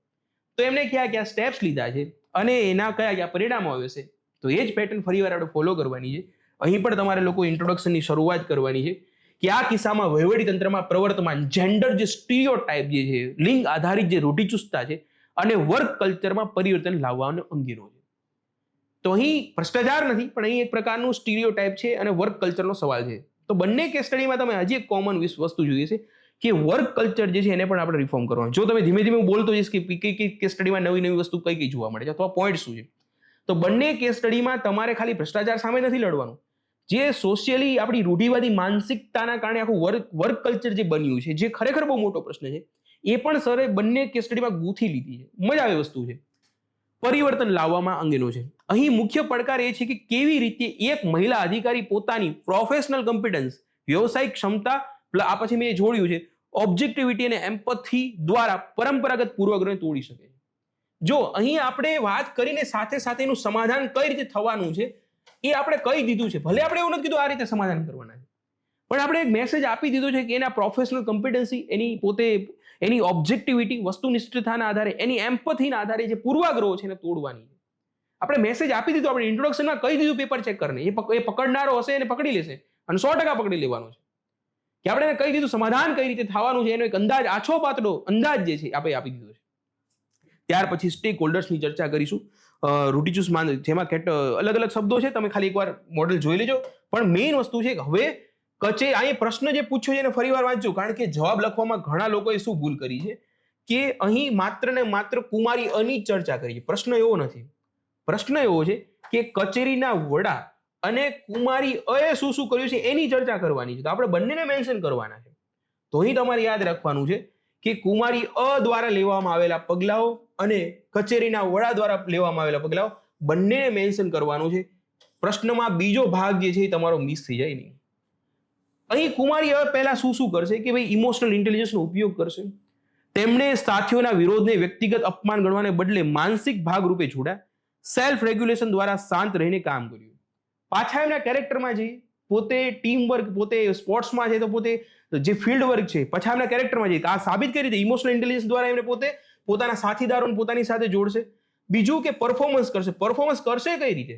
તો એમને કયા સ્ટેપ્સ લીધા છે અને એના કયા પરિણામો આવે છે, તો એ જ પેટર્ન ફરીવાર આપણે ફોલો કરવાની છે. અહીં પણ તમારે લોકો ઇન્ટ્રોડક્શનની શરૂઆત કરવાની છે કે આ કિસ્સામાં વહીવટીતંત્રમાં પ્રવર્તમાન જેન્ડર જે સ્ટીરિયોટાઇપ જે છે, લિંગ આધારિત જે રૂઢિચુસ્તતા છે અને વર્ક કલ્ચરમાં પરિવર્તન લાવવાનો અંગેનો છે. તો અહીં ભ્રષ્ટાચાર નથી પણ અહીં એક પ્રકારનું સ્ટીરિયોટાઇપ છે અને વર્ક કલ્ચરનો સવાલ છે. તો બંને કેસ સ્ટડીમાં તમે હજી એક કોમન વસ્તુ જોઈએ છે કે વર્ક કલ્ચર જે છે એને પણ આપણે રિફોર્મ કરવાનું. જો તમે ધીમે ધીમે બોલતો જઈશ કે કઈ કેસ સ્ટડીમાં નવી વસ્તુ કઈ જોવા મળે છે અથવા પોઈન્ટ શું છે, તો બંને કેસ સ્ટડીમાં તમારે ખાલી ભ્રષ્ટાચાર સામે નથી લડવાનું. જે સોશિયલી આપણી રૂઢિવાદી માનસિકતાના કારણે આખું વર્ક કલ્ચર જે બન્યું છે, જે ખરેખર બહુ મોટો પ્રશ્ન છે, એ પણ સરે બંને કેસ સ્ટડીમાં ગૂંથી લીધી છે. મજા આવે વસ્તુ છે. પરિવર્તન લાવવામાં અંગેનો છે. અહીં મુખ્ય પડકાર એ છે કે કેવી રીતે એક મહિલા અધિકારી પોતાની પ્રોફેશનલ કોમ્પિટન્સ, વ્યવસાયિક ક્ષમતા, આ પછી મેં જોડ્યું છે ઓબ્જેક્ટિવિટી અને એમ્પથી દ્વારા પરંપરાગત પૂર્વગ્રહને તોડી શકે. જો અહીં આપણે વાત કરીને સાથે સાથે એનું સમાધાન કઈ રીતે થવાનું છે એ આપણે કહી દીધું છે. ભલે આપણે એવું નથી કીધું આ રીતે સમાધાન કરવાના છે, પણ આપણે એક મેસેજ આપી દીધો છે કે એના પ્રોફેશનલ કોમ્પિટન્સી, એની પોતે એની ઓબ્જેક્ટિવિટી, વસ્તુનિષ્ઠતાના આધારે, એની એમ્પથીના આધારે જે પૂર્વાગ્રહો છે એને તોડવાની છે. આપણે મેસેજ આપી દીધો, આપણે ઇન્ટ્રોડક્શનમાં કહી દીધું પેપર ચેક કરીને, એ પકડનારો હશે એને પકડી લેશે અને 100% પકડી લેવાનો છે કે આપણે એને કહી દીધું સમાધાન કઈ રીતે થવાનું છે, એનો એક અંદાજ, આછો પાતળો અંદાજ જે છે આપણે આપી દીધો છે. ત્યાર પછી સ્ટેક હોલ્ડર્સની ચર્ચા કરીશું. રૂઢિચુસ્ત જેમાં અલગ અલગ શબ્દો છે, તમે ખાલી એકવાર મોડેલ જોઈ લેજો. પણ મેઇન વસ્તુ છે કે હવે અહીં પ્રશ્ન જે પૂછ્યો છે એને ફરીવાર વાંચજો, કારણ કે જવાબ લખવામાં ઘણા લોકોએ શું ભૂલ કરી છે કે અહીં માત્ર ને માત્ર કુમારી અની ચર્ચા કરી છે. પ્રશ્ન એવો નથી. પ્રશ્ન એવો છે કે કચેરીના વડા અને કુમારી એ શું શું કર્યું છે એની ચર્ચા કરવાની છે. તો આપણે બંનેને મેન્શન કરવાના છે. તો અહીં તમારે યાદ રાખવાનું છે કે કુમારી દ્વારા લેવામાં આવેલા પગલાઓ અને કચેરીના વડા દ્વારા લેવામાં આવેલા પગલાઓ બંનેને મેન્શન કરવાનું છે. પ્રશ્નમાં બીજો ભાગ જે છે એ તમારો મિસ થઈ જાય નહીં. અહીં કુમારી પહેલા શું શું કરશે કે ભાઈ ઇમોશનલ ઇન્ટેલિજન્સનો ઉપયોગ કરશે. તેમણે સાથીઓના વિરોધને વ્યક્તિગત અપમાન ગણવાને બદલે માનસિક ભાગ રૂપે જોડ્યા. સેલ્ફ રેગ્યુલેશન દ્વારા શાંત રહીને કામ કર્યું. પાછા એમના કેરેક્ટરમાં જઈએ, પોતે ટીમ વર્ક, પોતે સ્પોર્ટ્સમાં છે તો પોતે જે ફિલ્ડ વર્ક છે, પાછા એમના કેરેક્ટરમાં જઈએ, આ સાબિત કરી રીતે ઇમોશનલ ઇન્ટેલિજન્સ દ્વારા એમને પોતે પોતાના સાથીદારોને પોતાની સાથે જોડશે. બીજું કે પરફોર્મન્સ કરશે. પરફોર્મન્સ કરશે કઈ રીતે?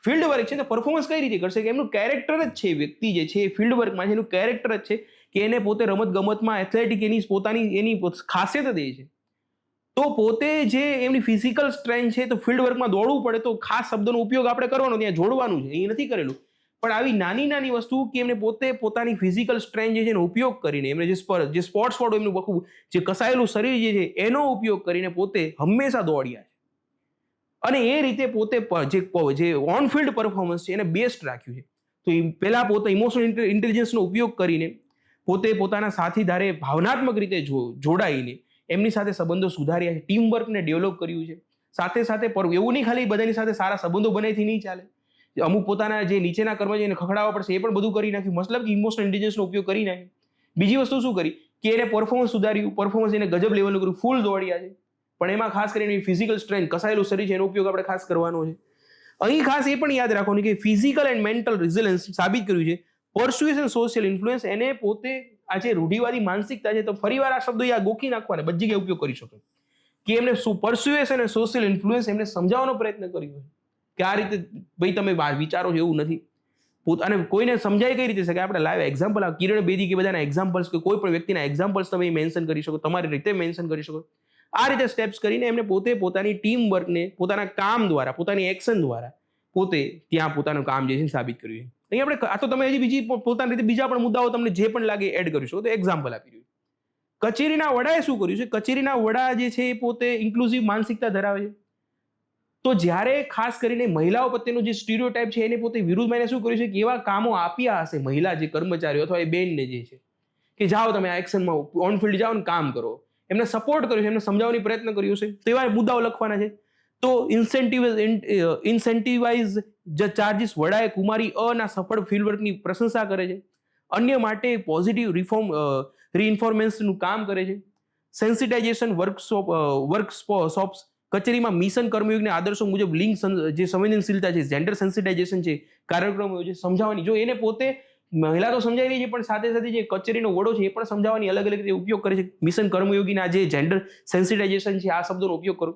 ફિલ્ડ વર્ક છે તો પરફોર્મન્સ કઈ રીતે કરશે કે એમનું કેરેક્ટર જ છે, વ્યક્તિ જે છે ફિલ્ડ વર્કમાં છે એનું કેરેક્ટર જ છે કે એને પોતે રમત ગમતમાં એથ્લેટિક એની પોતાની એની ખાસિયત જ એ છે. તો પોતે જે એમની ફિઝિકલ સ્ટ્રેન્થ છે તો ફિલ્ડ વર્કમાં દોડવું પડે તો ખાસ શબ્દનો ઉપયોગ આપણે કરવાનો, ત્યાં જોડવાનું છે, એ નથી કરેલું. પણ આવી નાની નાની વસ્તુ કે એમને પોતે પોતાની ફિઝિકલ સ્ટ્રેન્થ જે છે એનો ઉપયોગ કરીને એમને જે સ્પોર્ટ્સ વાળું એમનું બખું જે કસાયેલું શરીર જે છે એનો ઉપયોગ કરીને પોતે હંમેશા દોડ્યા છે. અને એ રીતે પોતે જે ઓન ફિલ્ડ પરફોર્મન્સ છે એને બેસ્ટ રાખ્યું છે. તો એ પહેલા પોતે ઇમોશનલ ઇન્ટેલિજન્સનો ઉપયોગ કરીને પોતે પોતાના સાથીદારે ભાવનાત્મક રીતે જોડાઈને એમની સાથે સંબંધો સુધાર્યા છે, ટીમ વર્કને ડેવલપ કર્યું છે. સાથે સાથે એવું નહીં ખાલી બધાની સાથે સારા સંબંધો બનાવીથી નહીં ચાલે, અમુક પોતાના જે નીચેના કર્મચારીને ખખડાવવા પડશે એ પણ બધું કરી નાખ્યું, મતલબ કે ઇમોશનલ ઇન્ટેલિજન્સનો ઉપયોગ કરી નાખ્યો. બીજી વસ્તુ શું કરી કે એને પરફોર્મન્સ સુધાર્યું, પરફોર્મન્સ એને ગજબ લેવલનું કર્યું, ફૂલ દોડ્યા છે. પણ એમાં ખાસ કરીને ફિઝિકલ સ્ટ્રેન્થ કસાયેલું શરીર છે એનો ઉપયોગ આપણે ખાસ કરવાનો છે. અહીં ખાસ એ પણ યાદ રાખવાનું કે ફિઝિકલ એન્ડ મેન્ટલ રિઝિલન્સ સાબિત કર્યું છે. પરસ્યુએશન સોશિયલ ઇન્ફ્લુઅન્સ એને પોતે આ જે રૂઢિવાદી માનસિકતા છે તો ફરીવાર આ શબ્દો યા ગોખી નાખવાને બધી જગ્યાએ ઉપયોગ કરી શકો કે એમને પરસ્યુએશન અને સોશિયલ ઇન્ફ્લુઅન્સ એમને સમજાવવાનો પ્રયત્ન કર્યો કે આ રીતે ભાઈ તમે વિચારો છો એવું નથી. અને કોઈને સમજાય કઈ રીતે શકે આપણે લાઈવ એક્ઝામ્પલ કિરણ બેદી કે બધાના એક્ઝામ્પલ્સ કે કોઈ પણ વ્યક્તિના એક્ઝામ્પલ્સ તમે મેન્શન કરી શકો, તમારી રીતે મેન્શન કરી શકો. આ રીતે સ્ટેપ્સ કરીને એમને પોતે પોતાની ટીમ વર્કને પોતાના કામ દ્વારા, પોતાની એક્શન દ્વારા પોતે ત્યાં પોતાનું કામ જે છે સાબિત કર્યું છે. અહીં આપણે આ તો તમે હજી બીજી પોતાની રીતે બીજા પણ મુદ્દાઓ તમને જે પણ લાગે એડ કરી શકો. તો એક્ઝામ્પલ આપી રહ્યું. કચેરીના વડાએ શું કર્યું છે? કચેરીના વડા જે છે એ પોતે ઇન્ક્લુઝિવ માનસિકતા ધરાવે છે. તો જ્યારે ખાસ કરીને મહિલાઓ પ્રત્યેનો જે સ્ટીરિયોટાઇપ છે એને પોતે વિરુદ્ધમાં એને શું કર્યું છે કે એવા કામો આપ્યા હશે મહિલા જે કર્મચારીઓ અથવા એ બેનને જે છે કે જાઓ તમે આ એક્શનમાં ઓન ફિલ્ડ જાઓ ને કામ કરો, એમને સપોર્ટ કર્યો છે, એમને સમજાવવાની પ્રયત્ન કર્યો છે. તો એવા મુદ્દાઓ લખવાના છે. તો ઇન્સેન્ટિવાઇઝ ચાર્જીસ વડાએ કુમારી અના સફળ ફિલ્ડવર્કની પ્રશંસા કરે છે. અન્ય માટે પોઝિટિવ રીઇન્ફોર્મેશનનું કામ કરે છે. સેન્સિટાઇઝેશન વર્કશોપ્સ કચેરીમાં મિશન કર્મયોગના આદર્શો મુજબ લિંગ જે સંવેદનશીલતા છે, જેન્ડર સેન્સિટાઇઝેશન છે, કાર્યક્રમો છે સમજાવવાની. જો એને પોતે મહિલા તો સમજાવી રહી છે પણ સાથે સાથે જે કચેરીનો વડો છે એ પણ સમજાવવાની અલગ અલગ રીતે ઉપયોગ કરે છે. મિશન કર્મયોગીના જે જેન્ડર સેન્સિટાઇઝેશન છે આ શબ્દોનો ઉપયોગ કરો.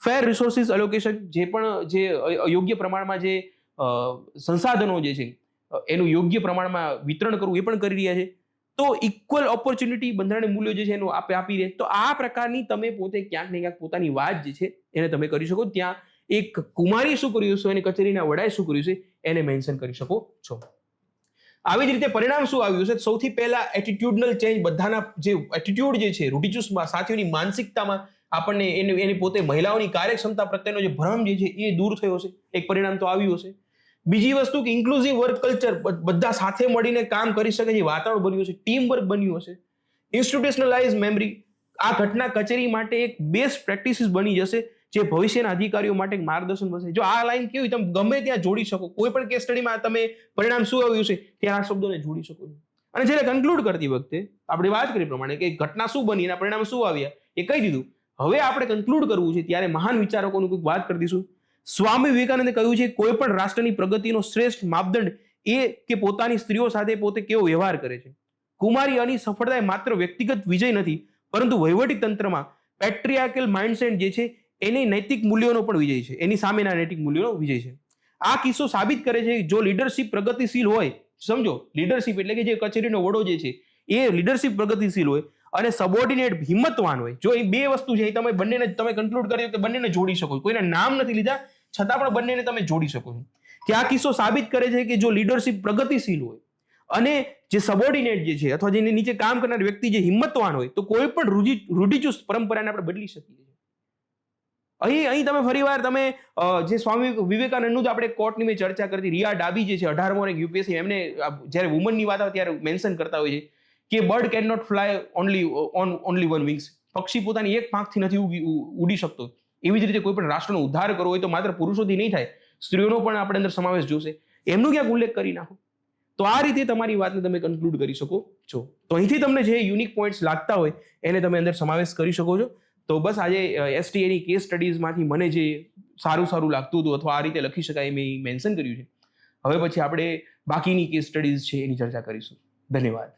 ફેર રિસોર્સિસ એલોકેશન જે પણ જે યોગ્ય પ્રમાણમાં જે સંસાધનો જે છે એનું યોગ્ય પ્રમાણમાં વિતરણ કરવું એ પણ કરી રહ્યા છે. તો ઇક્વલ ઓપોર્ચ્યુનિટી બંધારણીય મૂલ્યો જે છે એનું આપી રહે. તો આ પ્રકારની તમે પોતે ક્યાંક ને ક્યાંક પોતાની વાત જે છે એને તમે કરી શકો. ત્યાં એક કુમારી શું કર્યું છે અને કચેરીના વડાએ શું કર્યું છે એને મેન્શન કરી શકો છો. આવી જ રીતે પરિણામ શું આવ્યું છે? સૌથી પહેલા એટીટ્યુડનલ ચેન્જ, બધાના જે એટીટ્યુડ જે છે રૂઢિચુસ્ત સાથીઓની માનસિકતામાં આપણને એની પોતે મહિલાઓની કાર્યક્ષમતા પ્રત્યેનો જે ભ્રમ જે છે એ દૂર થયો છે. એક પરિણામ તો આવ્યું હશે. બીજી વસ્તુ કે ઇન્ક્લુઝિવ વર્ક કલ્ચર, બધા સાથે મળીને કામ કરી શકે છે વાતાવરણ બન્યું છે, ટીમ વર્ક બન્યું હશે. ઇન્સ્ટિટ્યુશનલાઇઝ મેમરી, આ ઘટના કચેરી માટે એક બેસ્ટ પ્રેક્ટિસિસ બની જશે જે ભવિષ્યના અધિકારીઓ માટે એક માર્ગદર્શન બનશે. જો આ લાઈન કેવી તમે ગમે ત્યાં જોડી શકો, કોઈ પણ કેસ સ્ટડીમાં તમે પરિણામ શું આવ્યું છે ત્યાં આ શબ્દોને જોડી શકો છો. અને જ્યારે કન્ક્લુડ કરતી વખતે આપણે વાત કરી પ્રમાણે કે ઘટના શું બની એના પરિણામ શું આવ્યા એ કહી દીધું. હવે આપણે કન્ક્લુડ કરવું છે ત્યારે મહાન વિચારકોનું કોઈક વાત કરી દઈશું. સ્વામી વિવેકાનંદે કહ્યું છે કોઈ પણ રાષ્ટ્રની પ્રગતિનો શ્રેષ્ઠ માપદંડ એ કે પોતાની સ્ત્રીઓ સાથે પોતે કેવો વ્યવહાર કરે છે. કુમારી અની સફળતા એ માત્ર વ્યક્તિગત વિજય નથી પરંતુ વહીવટી તંત્રમાં પેટ્રિયાર્કલ માઇન્ડસેટ જે છે એની નૈતિક મૂલ્યોનો પણ વિજય છે, એની સામેના નૈતિક મૂલ્યોનો વિજય છે. આ કિસ્સો સાબિત કરે છે કે જો લીડરશિપ પ્રગતિશીલ હોય, સમજો લીડરશિપ એટલે કે જે કચેરીનો વડો જે છે એ લીડરશિપ પ્રગતિશીલ હોય અને સબોર્ડિનેટ હિંમતવાન હોય. જો એ બે વસ્તુ છે એ તમે બંનેને તમે કન્ક્લુડ કરી કે બંનેને જોડી શકો. કોઈના નામ નથી લીધા છતાં પણ બંનેને તમે જોડી શકો છો. કે આ કિસ્સો સાબિત કરે છે કે જો લીડરશિપ પ્રગતિશીલ હોય અને જે સબોર્ડિનેટ જે છે અથવા જેની નીચે કામ કરનાર વ્યક્તિ જે હિંમતવાન હોય તો કોઈ પણ રૂઢિચુસ્ત પરંપરાને આપણે બદલી શકીએ છીએ. અહીં તમે ફરીવાર તમે જે સ્વામી વિવેકાનંદનું આપણે કોર્ટની મેં ચર્ચા કરતી, રિયા ડાબી જે છે 18મો રેન્ક યુપીએસસી, એમને જ્યારે વુમનની વાત આવે ત્યારે મેન્શન કરતા હોય છે કે bird can not fly only one wings. પક્ષી પોતાની એક પાંખથી નથી ઉડી શકતો. એવી જ રીતે કોઈ પણ રાષ્ટ્રનો ઉદ્ધાર કરવો હોય તો માત્ર પુરુષોથી નહીં થાય, સ્ત્રીઓનો પણ આપણે અંદર સમાવેશ જોશે. એમનો ક્યાંક ઉલ્લેખ કરી નાખો. તો આ રીતે તમારી વાતને તમે કન્ક્લુડ કરી શકો છો. તો અહીંથી તમને જે યુનિક પોઈન્ટ્સ લાગતા હોય એને તમે અંદર સમાવેશ કરી શકો છો. તો બસ આજે એસટીએની કેસ સ્ટડીઝમાંથી મને જે સારું લાગતું હતું અથવા આ રીતે લખી શકાય મેં મેન્શન કર્યું છે. હવે પછી આપણે બાકીની કેસ સ્ટડીઝ છે એની ચર્ચા કરીશું. ધન્યવાદ.